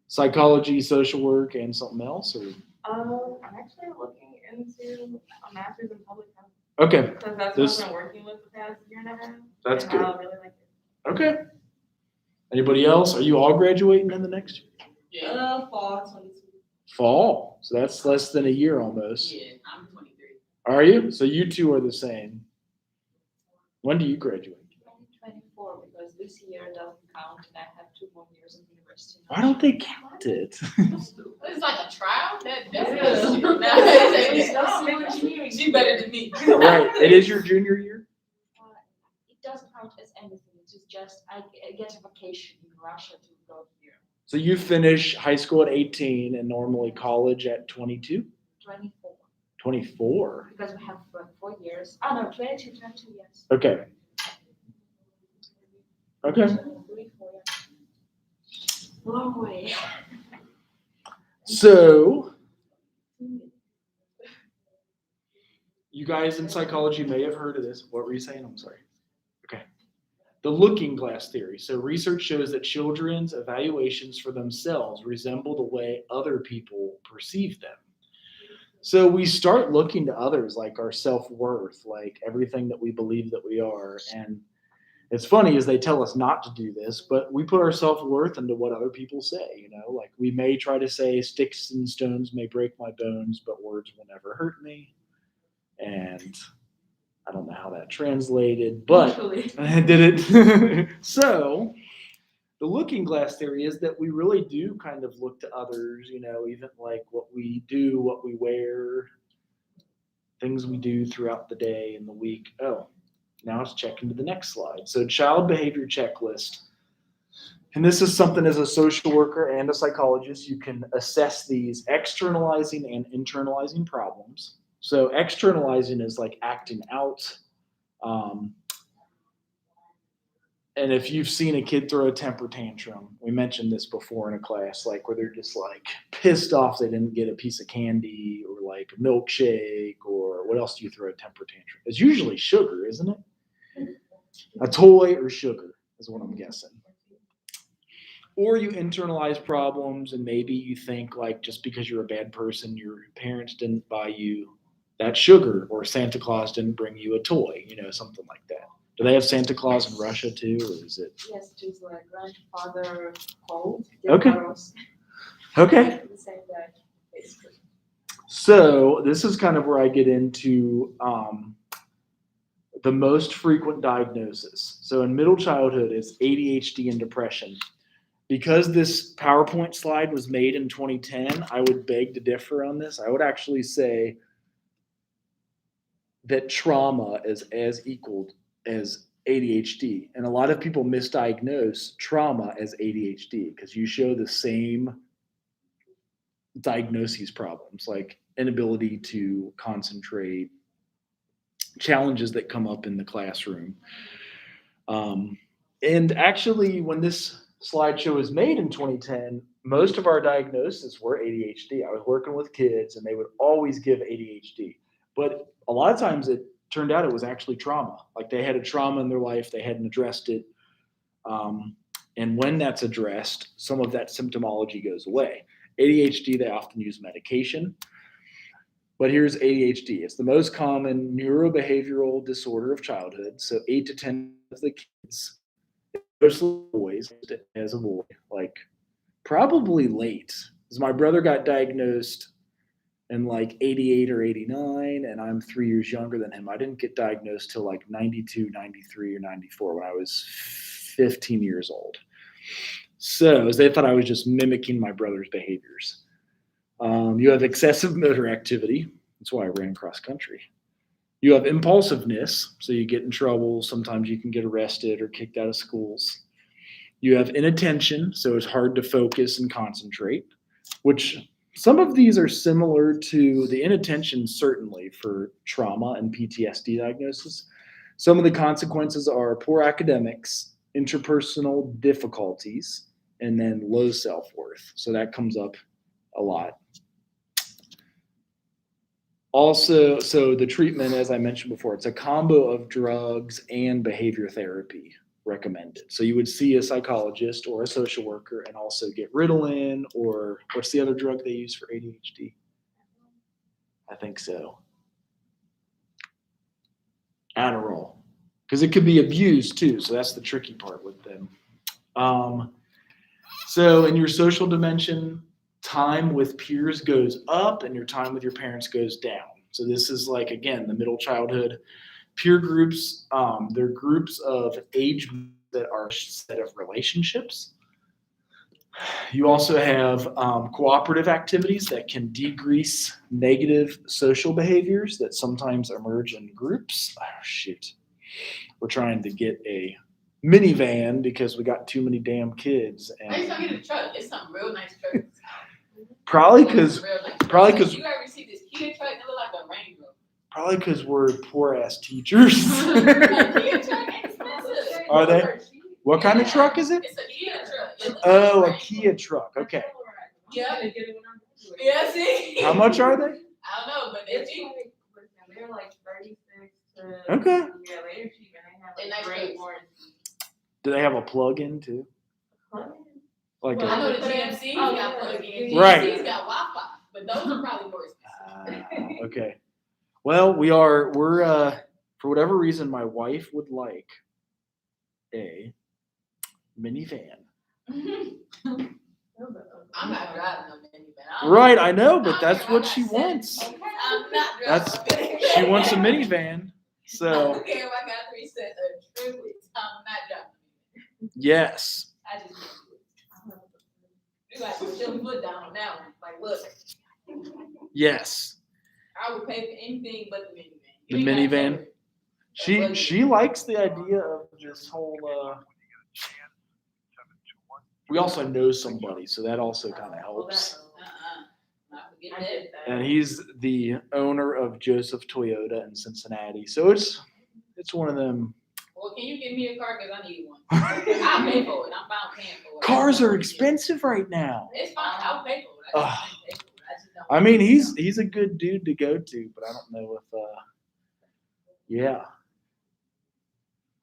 Psychology, social work, and something else, or? I'm actually looking into a master's in public health. Okay. Because that's what I've been working with the past year and a half. That's and good. I really like it. Okay. Anybody else? Are you all graduating in the next year? Yeah. Fall 22. Fall. So that's less than a year almost. Yeah, I'm 23. Are you? So you two are the same. When do you graduate? 2024, because this year doesn't count and I have 2 more years in university. Why don't they count it? It's like a trial. That's Engineering. She better than me. Right. It is your junior year? It doesn't count as anything. It's just I get a vacation in Russia to go here. So you finish high school at 18 and normally college at 22? 24. 24? Because we have 4 years. Oh no, 22 years. Okay. Okay. 3, 4 years. Long way. So you guys in psychology may have heard of this. What were you saying? I'm sorry. Okay. The looking glass theory. So research shows that children's evaluations for themselves resemble the way other people perceive them. So we start looking to others like our self-worth, like everything that we believe that we are. And it's funny is they tell us not to do this, but we put our self-worth into what other people say, like we may try to say sticks and stones may break my bones, but words will never hurt me. And I don't know how that translated, but I did it. So the looking glass theory is that we really do kind of look to others, even like what we do, what we wear, things we do throughout the day and the week. Oh, now let's check into the next slide. So child behavior checklist. And this is something as a social worker and a psychologist, you can assess these externalizing and internalizing problems. So externalizing is like acting out. And if you've seen a kid throw a temper tantrum, we mentioned this before in a class, like where they're just like pissed off they didn't get a piece of candy or like a milkshake, or what else do you throw a temper tantrum? It's usually sugar, isn't it? A toy or sugar is what I'm guessing. Or you internalize problems and maybe you think like just because you're a bad person, your parents didn't buy you that's sugar, or Santa Claus didn't bring you a toy, something like that. Do they have Santa Claus in Russia too, or is it? Yes, just like grandfather cold. Okay. Okay. The same guy, basically. So this is kind of where I get into the most frequent diagnosis. So in middle childhood, it's ADHD and depression. Because this PowerPoint slide was made in 2010, I would beg to differ on this. I would actually say that trauma is as equal as ADHD. And a lot of people misdiagnose trauma as ADHD because you show the same diagnoses problems, like inability to concentrate, challenges that come up in the classroom. And actually, when this slideshow was made in 2010, most of our diagnoses were ADHD. I was working with kids and they would always give ADHD. But a lot of times it turned out it was actually trauma. Like they had a trauma in their life, they hadn't addressed it. And when that's addressed, some of that symptomology goes away. ADHD, they often use medication. But here's ADHD. It's the most common neurobehavioral disorder of childhood. So 8 to 10 of the kids, especially boys, as a boy, like probably late. Because my brother got diagnosed in like 88 or 89, and I'm 3 years younger than him. I didn't get diagnosed till like 92, 93, or 94 when I was 15 years old. So they thought I was just mimicking my brother's behaviors. You have excessive motor activity. That's why I ran cross country. You have impulsiveness, so you get in trouble. Sometimes you can get arrested or kicked out of schools. You have inattention, so it's hard to focus and concentrate, which some of these are similar to the inattention, certainly for trauma and PTSD diagnosis. Some of the consequences are poor academics, interpersonal difficulties, and then low self-worth. So that comes up a lot. Also, so the treatment, as I mentioned before, it's a combo of drugs and behavior therapy recommended. So you would see a psychologist or a social worker and also get Ritalin, or what's the other drug they use for ADHD? I think so. Adderall, because it could be abused too. So that's the tricky part with them. So in your social dimension, time with peers goes up and your time with your parents goes down. So this is like, again, the middle childhood peer groups. They're groups of age that are a set of relationships. You also have cooperative activities that can decrease negative social behaviors that sometimes emerge in groups. Oh, shoot. We're trying to get a minivan because we got too many damn kids. And I just don't get a truck. It's some real nice trucks. Probably because you ever see this Kia truck? It look like a Range Rover. Probably because we're poor ass teachers. Kia truck expensive. Are they? What kind of truck is it? It's a Kia truck. Oh, a Kia truck. Okay. Yeah. Yeah, see? How much are they? I don't know, but they're cheap. They're like 36 Okay. to. Yeah, they're cheap and they have a great warranty. Do they have a plug-in too? Like I know a, the GMC's got plug-in. Right. GMC's got Wi-Fi, but those are probably more expensive. okay. Well, we're for whatever reason, my wife would like a minivan. I'm not driving no minivan. Right, I know, but that's what she wants. Okay, I'm not driving. She wants a minivan. I So don't care if I got 3 sets of triplets. I'm not driving. yes. I just can't do it. You got to put your foot down on that one. Like, look, Yes. I would pay for anything but the minivan. The You ain't gotta minivan? pay for it. She likes the idea of this whole we also know somebody, so that also kind of helps. Not forget that. And he's the owner of Joseph Toyota in Cincinnati. So it's one of them. Well, can you give me a car? Because I need one. I'll pay for it. I'm fine paying for it. Cars are expensive right now. It's fine. I'll pay for it. I just don't. I mean, he's a good dude to go to, but I don't know if yeah.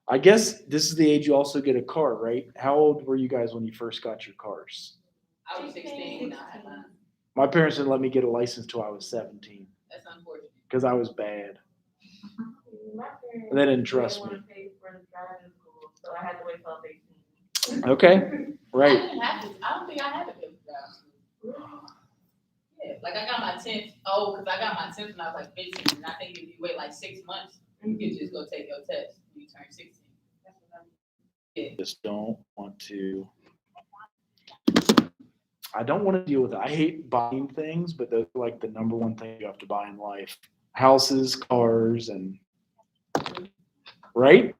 I guess this is the age you also get a car, right? How old were you guys when you first got your cars? I was 16 when I had mine. My parents didn't let me get a license till I was 17 That's unfortunate. because I was bad. My parents They didn't trust want me. to pay for the driving school, so I had to wait till I was 18. Okay, I right. didn't have to. I don't think I had to pay for drive school. Yeah, like I got my 10th. Oh, because I got my 10th when I was like 15, and I think if you wait like 6 months, you can just go take your test when you turn 16. That's what I did. Just don't want to. I don't want to deal with it. I hate buying things, but those are like the number one thing you have to buy in life: houses, cars, and right?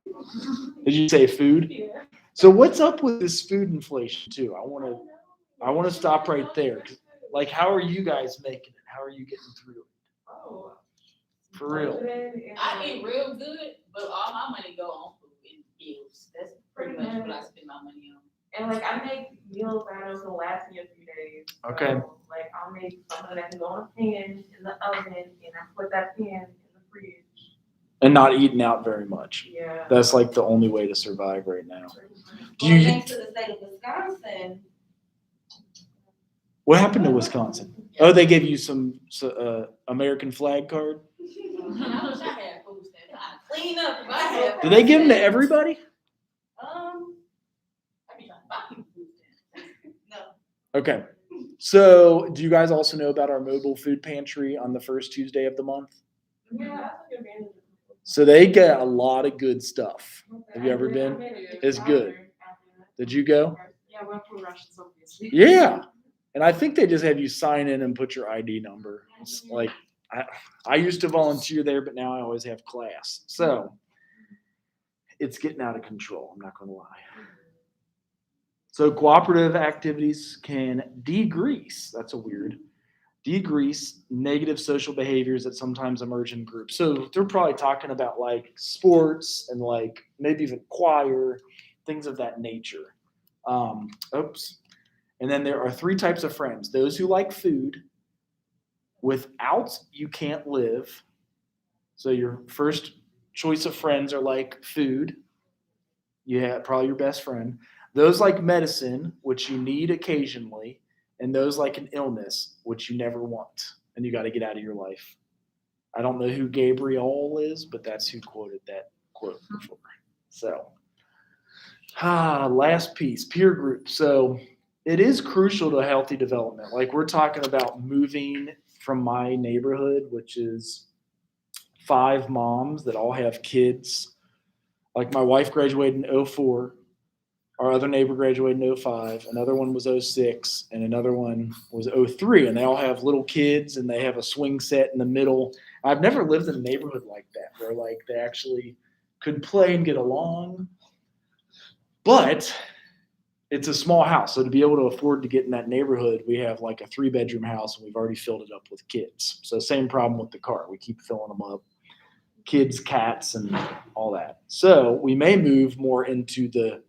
Did you say food? Yeah. So what's up with this food inflation too? I want to stop right there. Like, how are you guys making it? How are you getting through it? Oh. For real? I eat real good, but all my money go on food and bills. That's pretty much what I spend my money on. And like I make meals that I know can last me a few days. Okay. So, like I'll make something that can go in a pan in the oven, and I put that pan in the fridge. And not eating out very much. Yeah. That's like the only way to survive right now. Do Well, you? thanks to the state of Wisconsin, What happened to Wisconsin? Oh, they gave you some American flag card. I wish I had food stamps. I'd clean up if I had. Did they give them to everybody? I be trying to buy people food stamps. no. Okay. So, do you guys also know about our mobile food pantry on the first Tuesday of the month? Yeah, I took advantage of it. So they get a lot of good stuff. Okay, Have you ever I been? made a It's good. powder after that. Did you go? Yeah, we're food rations, obviously. Yeah. And I think they just have you sign in and put your ID number. It's like I used to volunteer there, but now I always have class. So it's getting out of control. I'm not going to lie. So cooperative activities can degrease. That's a weird. Decrease negative social behaviors that sometimes emerge in groups. So they're probably talking about like sports and like maybe even choir, things of that nature. Oops. And then there are 3 types of friends: those who like food. Without you can't live. So your first choice of friends are like food. You have probably your best friend. Those like medicine, which you need occasionally. And those like an illness, which you never want, and you got to get out of your life. I don't know who Gabriel is, but that's who quoted that quote before. So, last piece, peer group. So it is crucial to healthy development. Like we're talking about moving from my neighborhood, which is 5 moms that all have kids. Like my wife graduated in 2004. Our other neighbor graduated in 2005. Another one was 2006, and another one was 2003. And they all have little kids, and they have a swing set in the middle. I've never lived in a neighborhood like that, where like they actually could play and get along. But it's a small house, so to be able to afford to get in that neighborhood, we have like a 3-bedroom house, and we've already filled it up with kids. So same problem with the car. We keep filling them up. Kids, cats, and all that. So we may move more into the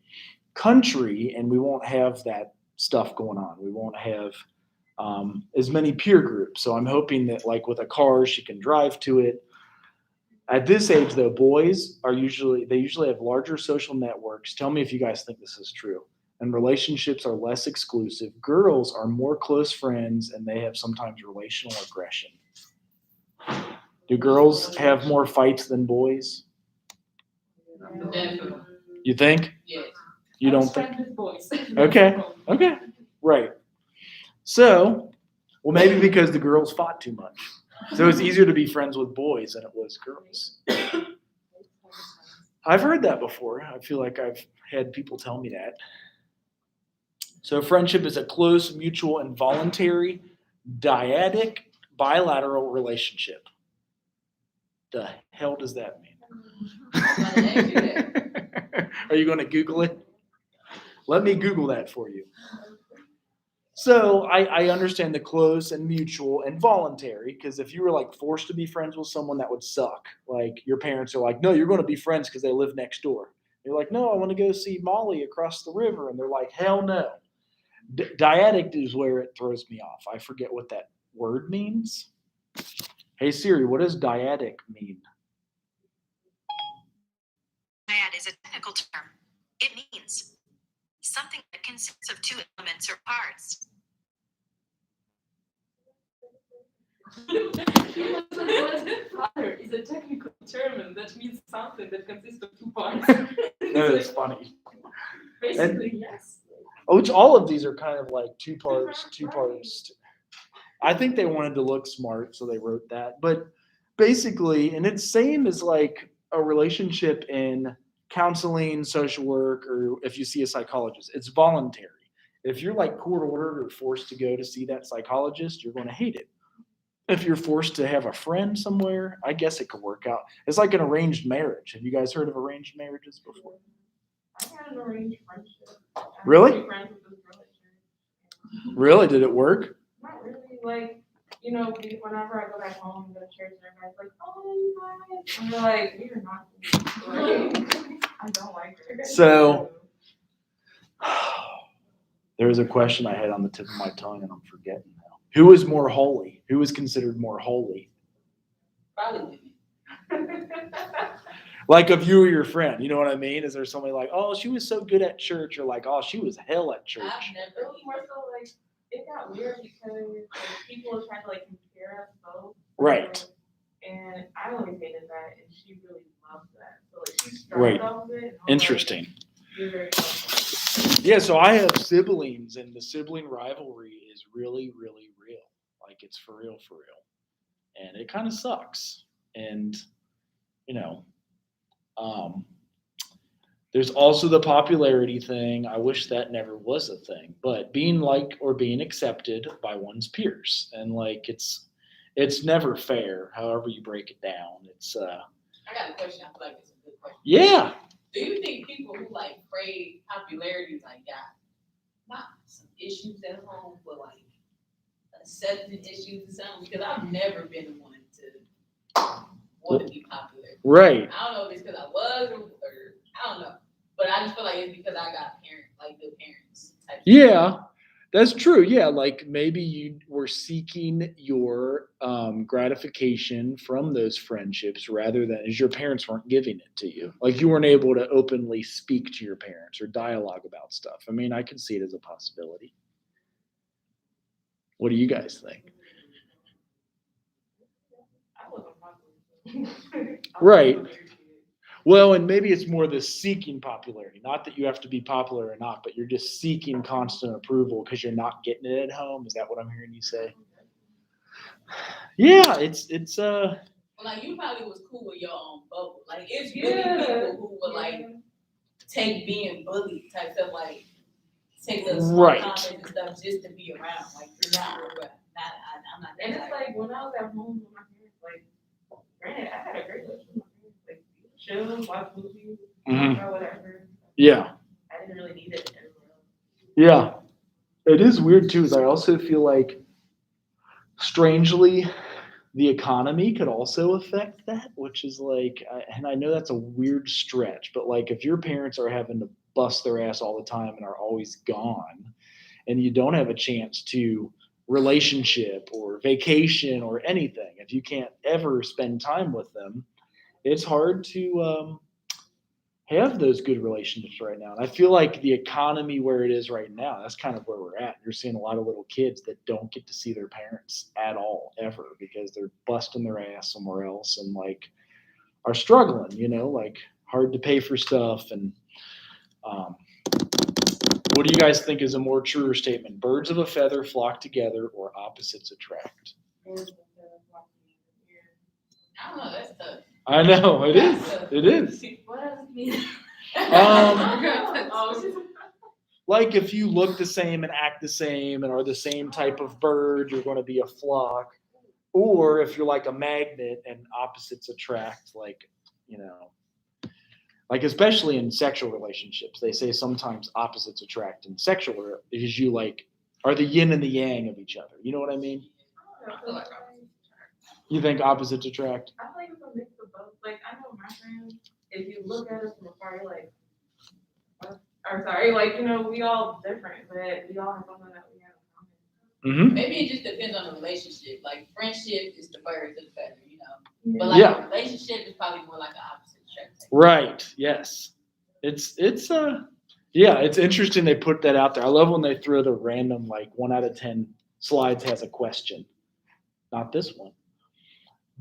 country, and we won't have that stuff going on. We won't have as many peer groups. So I'm hoping that like with a car, she can drive to it. At this age though, boys usually have larger social networks. Tell me if you guys think this is true. And relationships are less exclusive. Girls are more close friends, and they have sometimes relational aggression. Do girls have more fights than boys? Definitely. You think? Yes. You I don't was think? friends with boys. Okay. Okay. Right. So, well, maybe because the girls fought too much. So it's easier to be friends with boys than it was girls. I've heard that before. I feel like I've had people tell me that. So friendship is a close, mutual, and voluntary, dyadic, bilateral relationship. The hell does that mean? Are you going to Google it? Let me Google that for you. So I understand the close and mutual and voluntary, because if you were like forced to be friends with someone, that would suck. Like your parents are like, no, you're going to be friends because they live next door. You're like, no, I want to go see Molly across the river. And they're like, hell no. Dyadic is where it throws me off. I forget what that word means. Hey Siri, what does dyadic mean? Dyad is a technical term. It means something that consists of 2 elements or parts. Cumulative father is a technical term and that means something that consists of two parts. That is funny. Basically, yes. Which all of these are kind of like two parts. I think they wanted to look smart, so they wrote that. But basically, and it's same as like a relationship in counseling, social work, or if you see a psychologist, it's voluntary. If you're like court ordered or forced to go to see that psychologist, you're going to hate it. If you're forced to have a friend somewhere, I guess it could work out. It's like an arranged marriage. Have you guys heard of arranged marriages before? I had an arranged friendship. Really? I was friends with this girl at church. Really? Did it work? Not really. Like, you know, whenever I go back home and go to church, and everybody's like, "Oh, you guys," and they're like, "We are not." Like, I don't like her. So, there was a question I had on the tip of my tongue, and I'm forgetting now. Who is more holy? Who is considered more holy? Probably women. Like of you or your friend, you know what I mean? Is there somebody like, oh, she was so good at church, or like, oh, she was hell at church? I've It never. was more so like it got weird because like, people were trying to like compare us both. Right. And I always hated that, and she really loved that. So like she Right. started off with it. and I was like, Interesting. "You're very welcome." Yeah, so I have siblings, and the sibling rivalry is really, really real. Like it's for real, and it kind of sucks. And you know, there's also the popularity thing. I wish that never was a thing, but being liked or being accepted by one's peers, and like it's never fair. However you break it down, it's I got a question. I feel like it's a good question. yeah. Do you think people who like crave popularity like got not some issues at home, but like accepting issues or something? Because I've never been the one to want to be popular. Right. I don't know if it's because I was or I don't know, but I just feel like it's because I got good parents. Type Yeah, that's true. Yeah, like maybe you were seeking your gratification from those friendships rather than as your parents weren't giving it to you. Like you weren't able to openly speak to your parents or dialogue about stuff. I mean, I can see it as a possibility. What do you guys think? I wasn't popular. Right. Well, and maybe it's more the seeking popularity. Not that you have to be popular or not, but you're just seeking constant approval because you're not getting it at home. Is that what I'm hearing you say? Yeah, it's Well, like you probably was cool with your own bubble. Like it's really people who would like take being bullied type stuff, like take the small Right. comments and stuff just to be around. Like you're not real good. I'm not that And it's type. like when I was at home with my parents, like, granted, I had a great relationship with my parents. Like, chill, watch movies, Mhm. whatever. Yeah. I didn't really need it everywhere else. Yeah. It is weird too, is I also feel like strangely the economy could also affect that, which is like, and I know that's a weird stretch, but like if your parents are having to bust their ass all the time and are always gone, and you don't have a chance to relationship or vacation or anything, if you can't ever spend time with them, it's hard to have those good relationships right now. And I feel like the economy where it is right now, that's kind of where we're at. You're seeing a lot of little kids that don't get to see their parents at all, ever, because they're busting their ass somewhere else and like are struggling, like hard to pay for stuff. And what do you guys think is a more truer statement? Birds of a feather flock together or opposites attract? I don't know. That's tough. I know, it is. It is. What does it mean? Like if you look the same and act the same and are the same type of bird, you're going to be a flock. Or if you're like a magnet and opposites attract, like especially in sexual relationships, they say sometimes opposites attract in sexual because you like are the yin and the yang of each other. You know what I mean? You think opposites attract? I feel like it's a mix of both. Like I know my friends, if you look at us from afar, you're like, I'm sorry, like we all different, but we all have something that we have in common. Mm-hmm. Maybe it just depends on the relationship. Like friendship is the birds of the feather, Yeah. But like a relationship is probably more like an opposite attract. Right. Yes. It's interesting they put that out there. I love when they throw the random like 1 out of 10 slides has a question. not this one.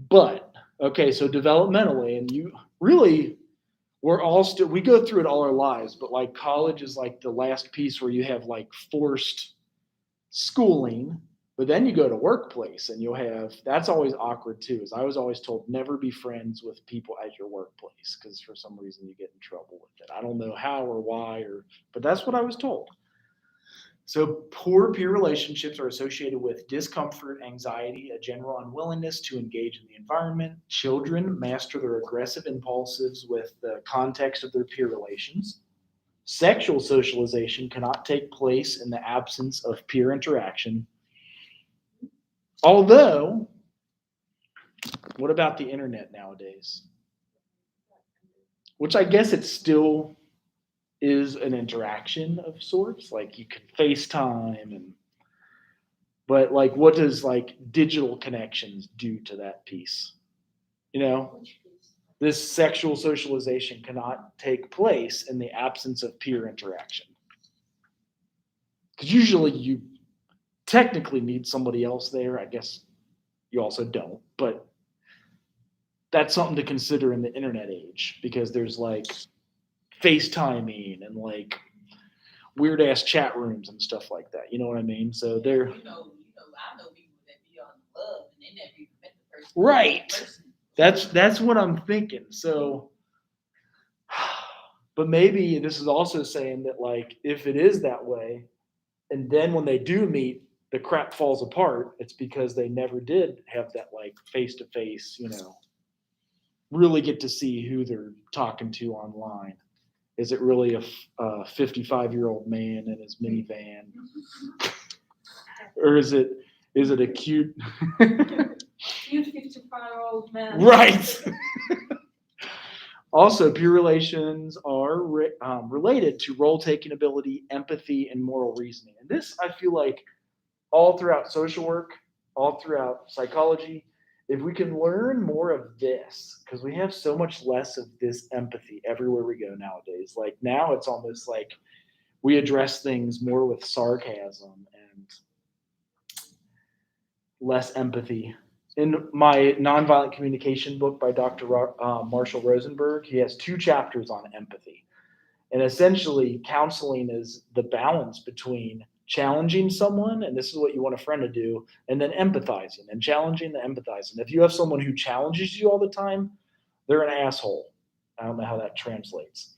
But, okay, so developmentally, and you really, we go through it all our lives, but like college is like the last piece where you have like forced schooling, but then you go to workplace and that's always awkward too, is I was always told never be friends with people at your workplace because for some reason you get in trouble with it. I don't know how or why, but that's what I was told. So poor peer relationships are associated with discomfort, anxiety, a general unwillingness to engage in the environment. Children master their aggressive impulses with the context of their peer relations. Sexual socialization cannot take place in the absence of peer interaction. Although, what about the internet nowadays? Which I guess it still is an interaction of sorts. Like you can FaceTime but like what does like digital connections do to that piece? You know, this sexual socialization cannot take place in the absence of peer interaction. Because usually you technically need somebody else there. I guess you also don't, but that's something to consider in the internet age because there's like FaceTiming and like weird ass chat rooms and stuff like that. You know what I mean? So they're I know people that be on love and they never even met the person. Right. That's what I'm thinking. So, but maybe this is also saying that like if it is that way, and then when they do meet, the crap falls apart. It's because they never did have that like face to face. Really get to see who they're talking to online. Is it really a 55-year-old man in his minivan? Or is it a cute Cute 55-year-old man. right? Also, peer relations are related to role-taking ability, empathy, and moral reasoning. And this, I feel like, all throughout social work, all throughout psychology, if we can learn more of this, because we have so much less of this empathy everywhere we go nowadays. Like now it's almost like we address things more with sarcasm and less empathy. In my nonviolent communication book by Dr. Marshall Rosenberg, he has 2 chapters on empathy. And essentially, counseling is the balance between challenging someone, and this is what you want a friend to do, and then empathizing and challenging and empathizing. If you have someone who challenges you all the time, they're an asshole. I don't know how that translates.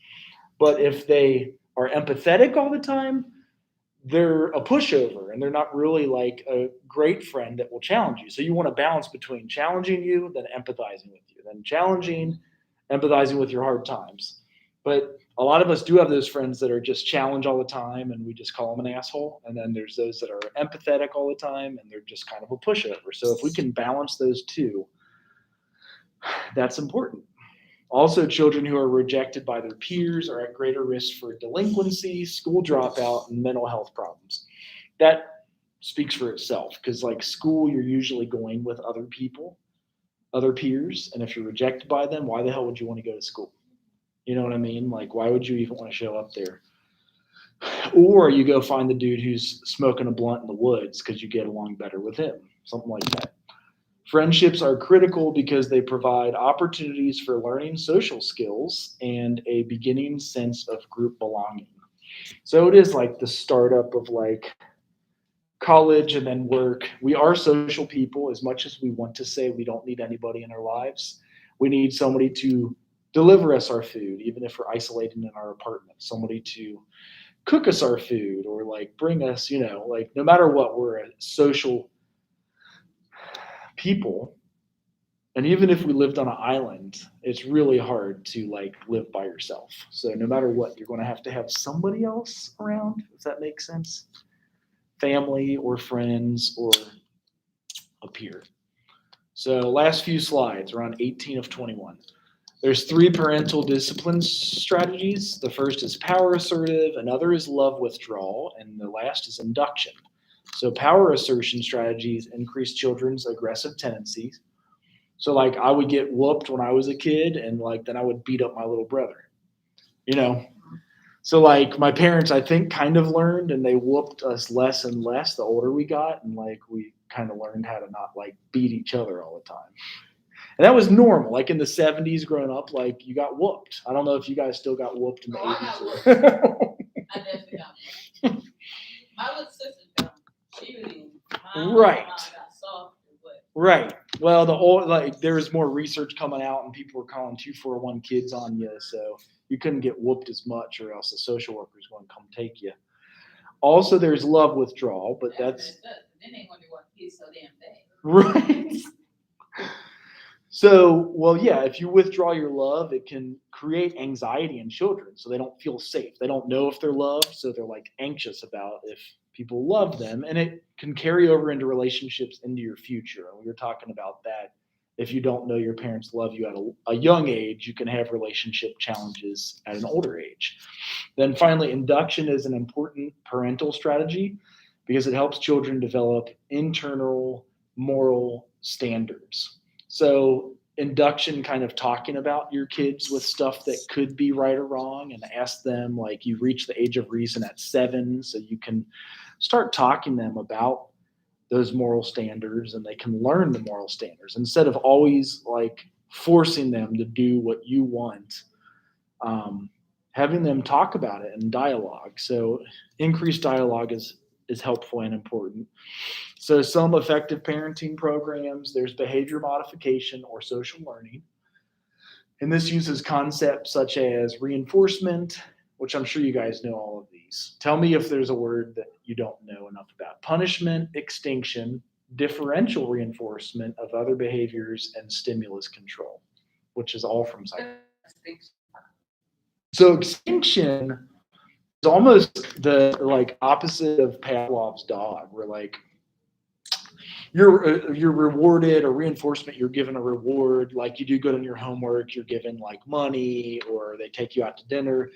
But if they are empathetic all the time, they're a pushover and they're not really like a great friend that will challenge you. So you want a balance between challenging you, then empathizing with you, then challenging, empathizing with your hard times. But a lot of us do have those friends that are just challenge all the time and we just call them an asshole. And then there's those that are empathetic all the time and they're just kind of a pushover. So if we can balance those two, that's important. Also, children who are rejected by their peers are at greater risk for delinquency, school dropout, and mental health problems. That speaks for itself because like school, you're usually going with other people, other peers. And if you're rejected by them, why the hell would you want to go to school? You know what I mean? Like, why would you even want to show up there? Or you go find the dude who's smoking a blunt in the woods because you get along better with him, something like that. Friendships are critical because they provide opportunities for learning social skills and a beginning sense of group belonging. So it is like the startup of like college and then work. We are social people as much as we want to say we don't need anybody in our lives. We need somebody to deliver us our food, even if we're isolated in our apartment, somebody to cook us our food or like bring us, like no matter what, we're a social people. And even if we lived on an island, it's really hard to like live by yourself. So no matter what, you're going to have somebody else around, if that makes sense. Family or friends or a peer. So last few slides, we're on 18 of 21. There's 3 parental discipline strategies. The first is power assertive, another is love withdrawal, and the last is induction. So power assertion strategies increase children's aggressive tendencies. So like I would get whooped when I was a kid and like then I would beat up my little brother, So like my parents, I think kind of learned and they whooped us less and less the older we got. And like we kind of learned how to not like beat each other all the time. And that was normal. Like in the 70s growing up, like you got whooped. I don't know if you guys still got whooped in the Oh, I got 80s. I definitely got one. My little sister, though, she was in. Right. Got soft, but Right. Well, the old, like there was more research coming out and people were calling 241 kids on you. So you couldn't get whooped as much or else the social worker's going to come take you. Also, there's love withdrawal, but that's messed up. Then they wonder why kids so damn bad. right. So, well, yeah, if you withdraw your love, it can create anxiety in children. So they don't feel safe. They don't know if they're loved. So they're like anxious about if people love them. And it can carry over into relationships into your future. And we were talking about that. If you don't know your parents love you at a young age, you can have relationship challenges at an older age. Then finally, induction is an important parental strategy because it helps children develop internal moral standards. So induction, kind of talking about your kids with stuff that could be right or wrong, and ask them, like, you reach the age of reason at 7, so you can start talking them about those moral standards and they can learn the moral standards instead of always like forcing them to do what you want. Having them talk about it in dialogue. So increased dialogue is helpful and important. So some effective parenting programs, there's behavior modification or social learning. And this uses concepts such as reinforcement, which I'm sure you guys know all of these. Tell me if there's a word that you don't know enough about. Punishment, extinction, differential reinforcement of other behaviors, and stimulus control, which is all from psychology. So extinction is almost the like opposite of Pavlov's dog, where like you're rewarded, or reinforcement, you're given a reward, like you do good on your homework, you're given like money, or they take you out to dinner.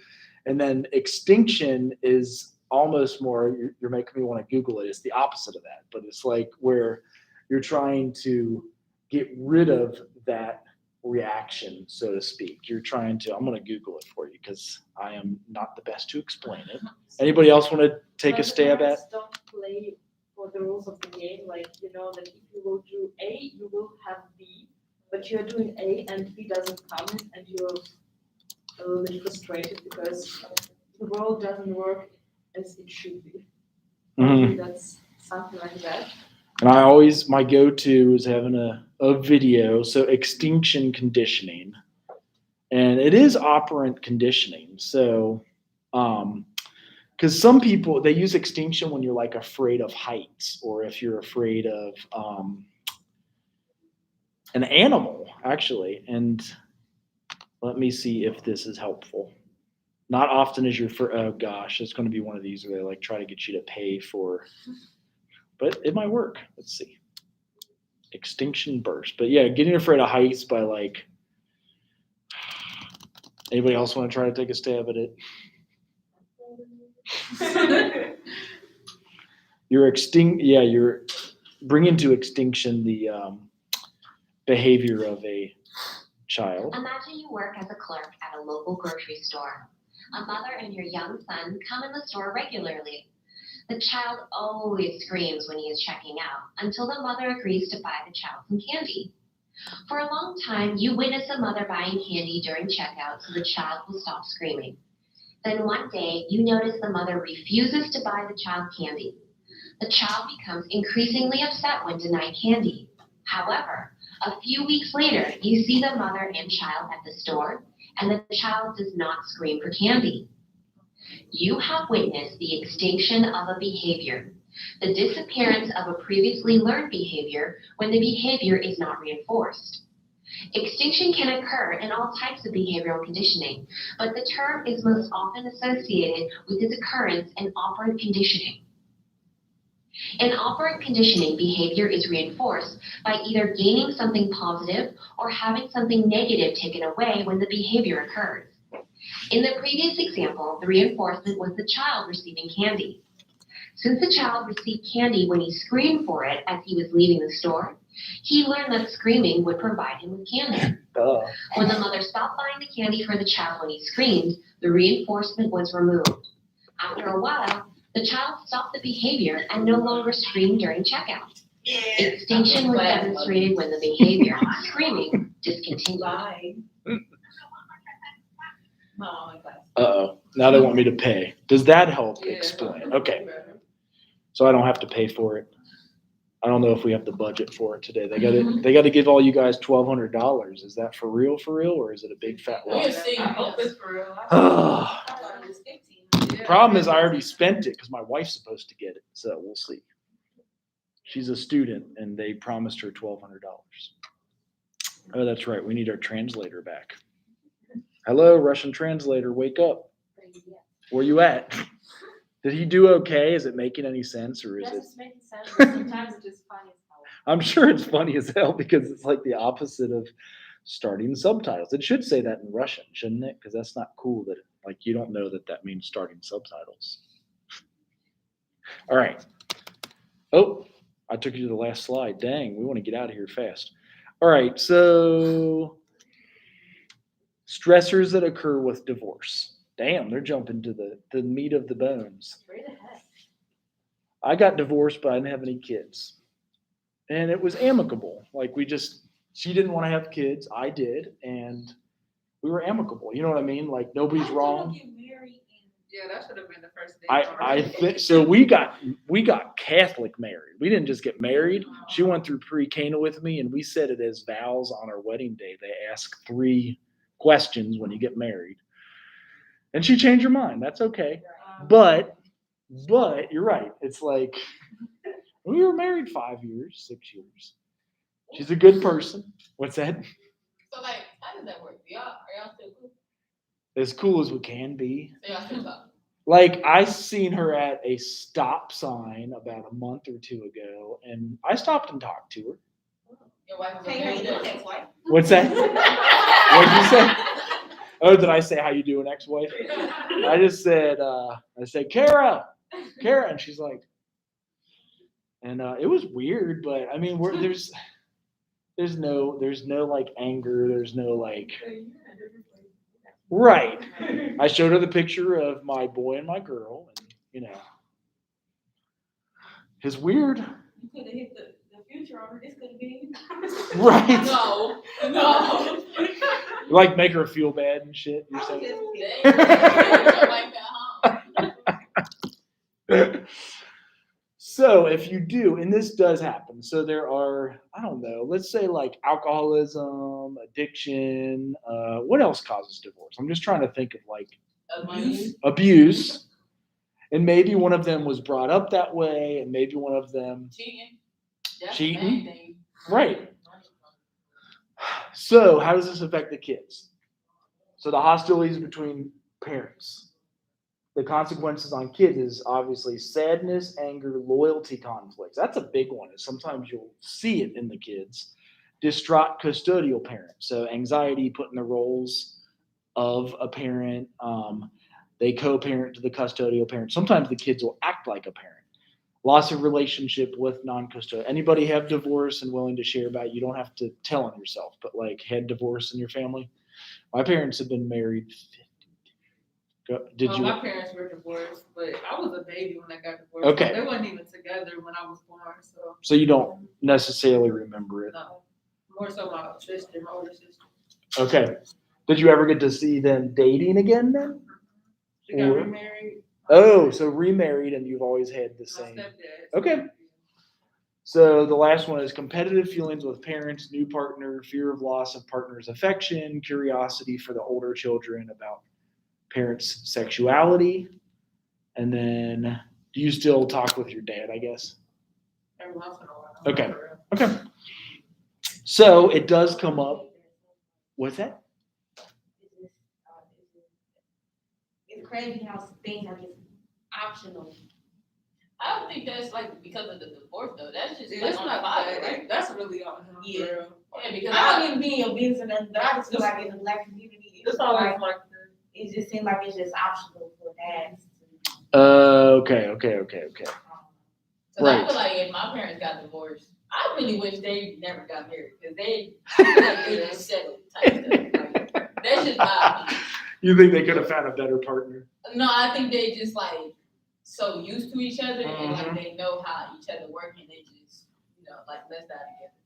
And then extinction is almost more, you're making me want to Google it, it's the opposite of that, but it's like where you're trying to get rid of that reaction, so to speak. You're trying to, I'm going to Google it for you because I am not the best to explain it. Anybody else want to take a stab at? Don't play for the rules of the game, like you know that if you will do A, you will have B, but you're doing A and B doesn't come, and you're a little bit frustrated because the world doesn't work as it should be. Mhm. That's something like that. And I always, my go-to is having a video, so extinction conditioning. And it is operant conditioning. So, because some people, they use extinction when you're like afraid of heights, or if you're afraid of an animal, actually. And let me see if this is helpful. Not often is your, oh gosh, it's going to be one of these where they like try to get you to pay for, but it might work. Let's see. Extinction burst. But yeah, getting afraid of heights by like, anybody else want to try to take a stab at it? You're bringing to extinction the behavior of a child. Imagine you work as a clerk at a local grocery store. A mother and her young son come in the store regularly. The child always screams when he is checking out until the mother agrees to buy the child some candy. For a long time, you witness a mother buying candy during checkout so the child will stop screaming. Then one day, you notice the mother refuses to buy the child candy. The child becomes increasingly upset when denied candy. However, a few weeks later, you see the mother and child at the store, and the child does not scream for candy. You have witnessed the extinction of a behavior, the disappearance of a previously learned behavior when the behavior is not reinforced. Extinction can occur in all types of behavioral conditioning, but the term is most often associated with its occurrence in operant conditioning. In operant conditioning, behavior is reinforced by either gaining something positive or having something negative taken away when the behavior occurs. In the previous example, the reinforcement was the child receiving candy. Since the child received candy when he screamed for it as he was leaving the store, he learned that screaming would provide him with candy. When the mother stopped buying the candy for the child when he screamed, the reinforcement was removed. After a while, the child stopped the behavior and no longer screamed during checkout. Extinction was demonstrated when the behavior, screaming, discontinued. Uh-oh, now they want me to pay. Does that help explain? Okay, so I don't have to pay for it. I don't know if we have the budget for it today. They got to give all you guys $1,200. Is that for real, or is it a big fat lie? I hope it's for real. Problem is, I already spent it because my wife's supposed to get it, so we'll see. She's a student, and they promised her $1,200. Oh, that's right. We need our translator back. Hello, Russian translator. Wake up. Where you at? Did he do okay? Is it making any sense, or is Yes, it? it's making sense, but sometimes it's just funny as hell. I'm sure it's funny as hell because it's like the opposite of starting subtitles. It should say that in Russian, shouldn't it? Because that's not cool. That like you don't know that means starting subtitles. All right. Oh, I took you to the last slide. Dang, we want to get out of here fast. All right, so stressors that occur with divorce. Damn, they're jumping to the meat of the bones. Straight ahead. I got divorced, but I didn't have any kids. And it was amicable. Like she didn't want to have kids. I did. And we were amicable. You know what I mean? Like nobody's wrong. Yeah, that should have been the first day. I think so. We got Catholic married. We didn't just get married. She went through pre-Cana with me, and we said it as vows on our wedding day. They ask 3 questions when you get married, and she changed her mind. That's okay. But you're right. It's like we were married 5 years, 6 years. She's a good person. What's that? So like, how does that work? Are y'all still cool? As cool as we can be. So y'all still talk? Like I seen her at a stop sign about a month or 2 ago, and I stopped and talked to her. Your wife was Hey, how you doing, okay. ex-wife? What's that? What'd you say? Oh, did I say how you doing, ex-wife? I just said, Kara, and she's like, and it was weird, but I mean, there's no like anger, there's no like. Right. I showed her the picture of my boy and my girl, and it's weird. You could have hit the future on her. This could have been. Right. No. Like make her feel bad and shit. You're I was saying? just Like that, So if you do, and this does happen, so there are, I don't know, let's say like alcoholism, addiction, what else causes divorce? I'm just trying to think of like abuse, and maybe one of them was brought up that way, and maybe one of them Cheating. That's Cheating? The main thing. Right. So how does this affect the kids? So the hostilities between parents. The consequences on kids is obviously sadness, anger, loyalty conflicts. That's a big one. Sometimes you'll see it in the kids. Distraught custodial parents. So anxiety, put in the roles of a parent. They co-parent to the custodial parent. Sometimes the kids will act like a parent. Loss of relationship with non-custodial. Anybody have divorce and willing to share about it? You don't have to tell on yourself, but like had divorce in your family? My parents have been married. Did you? My parents were divorced, but I was a baby when I got divorced. Okay. They weren't even together when I was born, so. So you don't necessarily remember it. No. More so my sister, my older sister. Okay. Did you ever get to see them dating again then? She got Or- remarried. Oh, so remarried and you've always had the My same. stepdad. Okay. So the last one is competitive feelings with parents, new partner, fear of loss of partner's affection, curiosity for the older children about parents' sexuality. And then do you still talk with your dad, I guess? Every once in a while. Okay. Okay. So it does come up. What's that? It's crazy how things are just optional. I don't think that's like because of the divorce though. That's just Yeah, like that's on the not father, bad. right? That's really on him. Yeah. Girl. Yeah, because I don't even be in your business or nothing, but I just feel like in the black community, It's always like it just seems like it's just optional for dads. Okay. So Right. I feel like if my parents got divorced, I really wish they never got married because they just settled type stuff. Like, that's just my opinion. You think they could have found a better partner? No, I think they just like so used to each other and Mhm. like they know how each other work and they just like let's die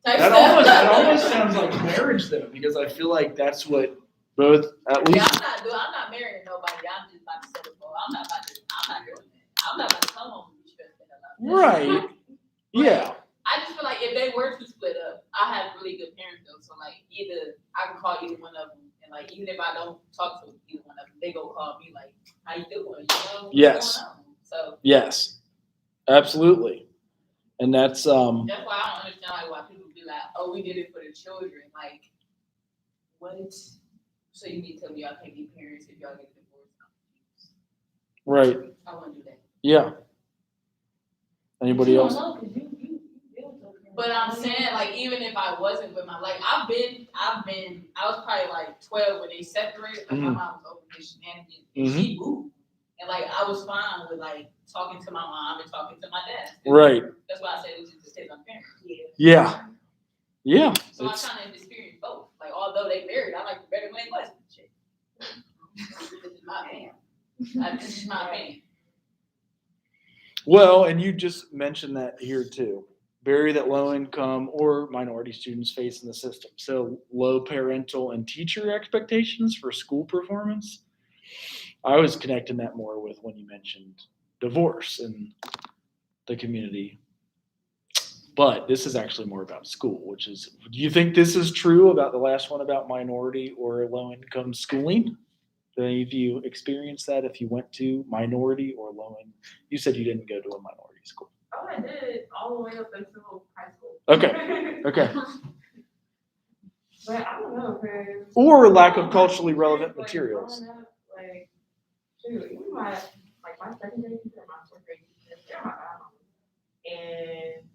together. That almost sounds like marriage though, because I feel like that's what both at Yeah, least. I'm not marrying nobody. I'm just about to settle for. I'm not doing that. I'm not about to come home and be stressed the hell out. Right. Yeah. I just feel like if they were to split up, I have really good parents though. So like either I can call either one of them, and like even if I don't talk to either one of them, they go call me like, "How you doing?" You know, what's Yes. going on? So Yes. Absolutely. And that's that's why I don't understand like why people be like, "Oh, we did it for the children." Like, what? So you mean to tell me y'all can't be parents if y'all get divorced? right. I wouldn't do that. Yeah. Anybody else? But I'm saying, like, even if I wasn't with my, like, I was probably like 12 when they separated. Like, my mom was open to shenanigans, and she moved. And, like, I was fine with, like, talking to my mom and talking to my dad. Right. That's why I said it was just because I'm parents. Yeah. Yeah. So I kind of experienced both. Like, although they married, I liked it better when they wasn't. Shit. This is my opinion. This is my opinion. Well, and you just mentioned that here too. Barrier that low income or minority students face in the system. So low parental and teacher expectations for school performance. I was connecting that more with when you mentioned divorce in the community. But this is actually more about school, which is, do you think this is true about the last one about minority or low income schooling? Did any of you experience that if you went to minority or low income? You said you didn't go to a minority school. Oh, I did all the way up until high school. Okay. Okay. But I don't know, because Or lack of culturally relevant materials. Growing up, like, shoot, even my second grade teacher and my fourth grade teacher, they're my godmothers. And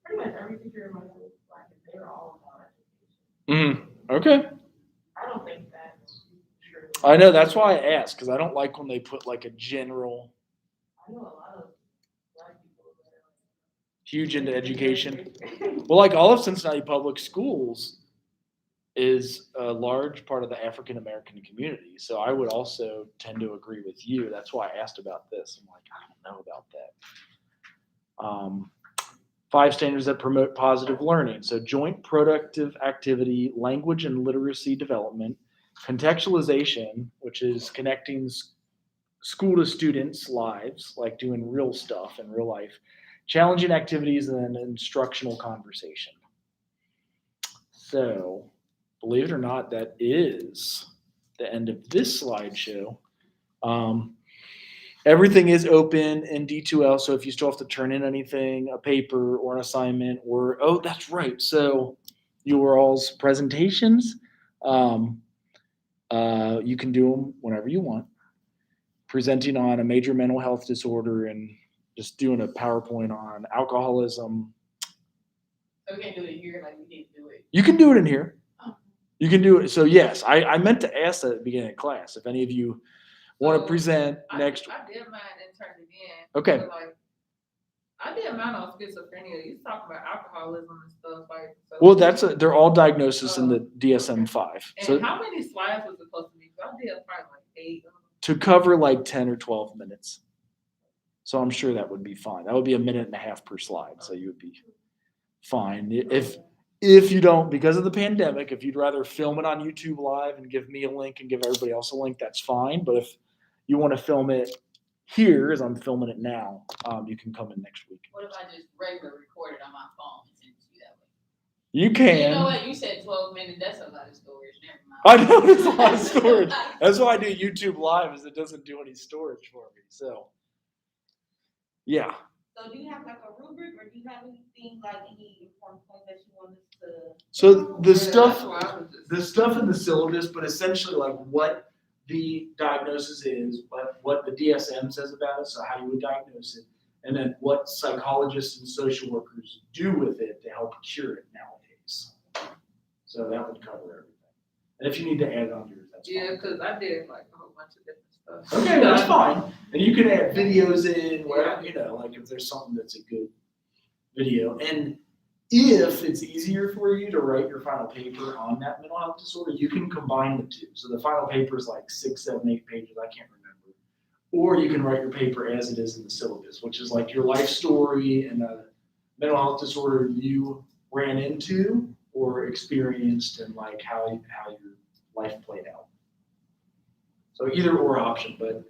pretty much every teacher in my school, like, they're all about education. Okay. I don't think that's true. I know, that's why I asked, because I don't like when they put like a general, I know a lot of black people that are huge into education. Well, like all of Cincinnati public schools is a large part of the African American community. So I would also tend to agree with you. That's why I asked about this. I'm like, I don't know about that. 5 standards that promote positive learning. So joint productive activity, language and literacy development, contextualization, which is connecting school to students' lives, like doing real stuff in real life, challenging activities, and then instructional conversation. So, believe it or not, that is the end of this slideshow. Everything is open in D2L, so if you still have to turn in anything, a paper or an assignment, or, oh, that's right. So your all's presentations, you can do them whenever you want. Presenting on a major mental health disorder and just doing a PowerPoint on alcoholism. So we can't do it here, like we didn't do it. You can do it in here. You can do it. So yes, I meant to ask that at the beginning of class. If any of you want to present next. I did mine and turned it in. Okay. So, like, I did mine on schizophrenia. You talk about alcoholism and stuff like. So. Well, they're all diagnoses in the DSM-5. And so how many slides was it supposed to be? I did probably like 8. To cover like 10 or 12 minutes. So I'm sure that would be fine. That would be 1.5 minutes per slide. So you would be fine. If you don't, because of the pandemic, if you'd rather film it on YouTube Live and give me a link and give everybody else a link, that's fine. But if you want to film it here, as I'm filming it now, you can come in next week. What if I just regular record it on my phone and send it to you that way? You can. You know what? You said 12 minutes. That's a lot of storage. Never mind. I know it's a lot of storage. That's why I do YouTube Live, is it doesn't do any storage for me. So, yeah. So do you have like a rubric, or do you have anything like any important points that you want us to? So the That's why I was just. the stuff in the syllabus, but essentially like what the diagnosis is, what the DSM says about it, so how you would diagnose it, and then what psychologists and social workers do with it to help cure it nowadays. So that would cover everything. And if you need to add on yours, that's Yeah, fine. because I did like a whole bunch of different stuff. Okay, that's fine. And you can add videos in, wherever, like if there's something that's a good video. And if it's easier for you to write your final paper on that mental health disorder, you can combine the two. So the final paper is like 6, 7, 8 pages, I can't remember. Or you can write your paper as it is in the syllabus, which is like your life story and a mental health disorder you ran into or experienced, and like how your life played out. So either or option, but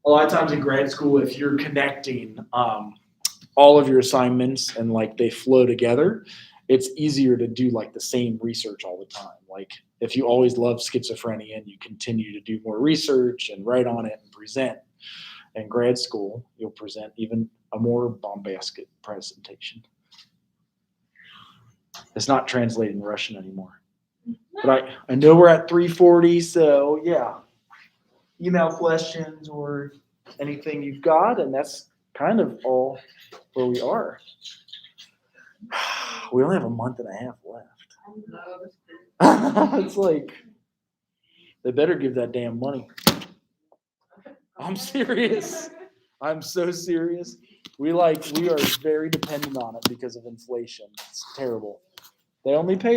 a lot of times in grad school, if you're connecting all of your assignments and like they flow together, it's easier to do like the same research all the time. Like if you always love schizophrenia and you continue to do more research and write on it and present, in grad school, you'll present even a more bombastic presentation. It's not translating Russian anymore. But I know we're at 3:40, so yeah. Email questions or anything you've got, and that's kind of all where we are. We only have a month and a half left. No, that's good. It's like, they better give that damn money. I'm serious. I'm so serious. We are very dependent on it because of inflation. It's terrible. They only pay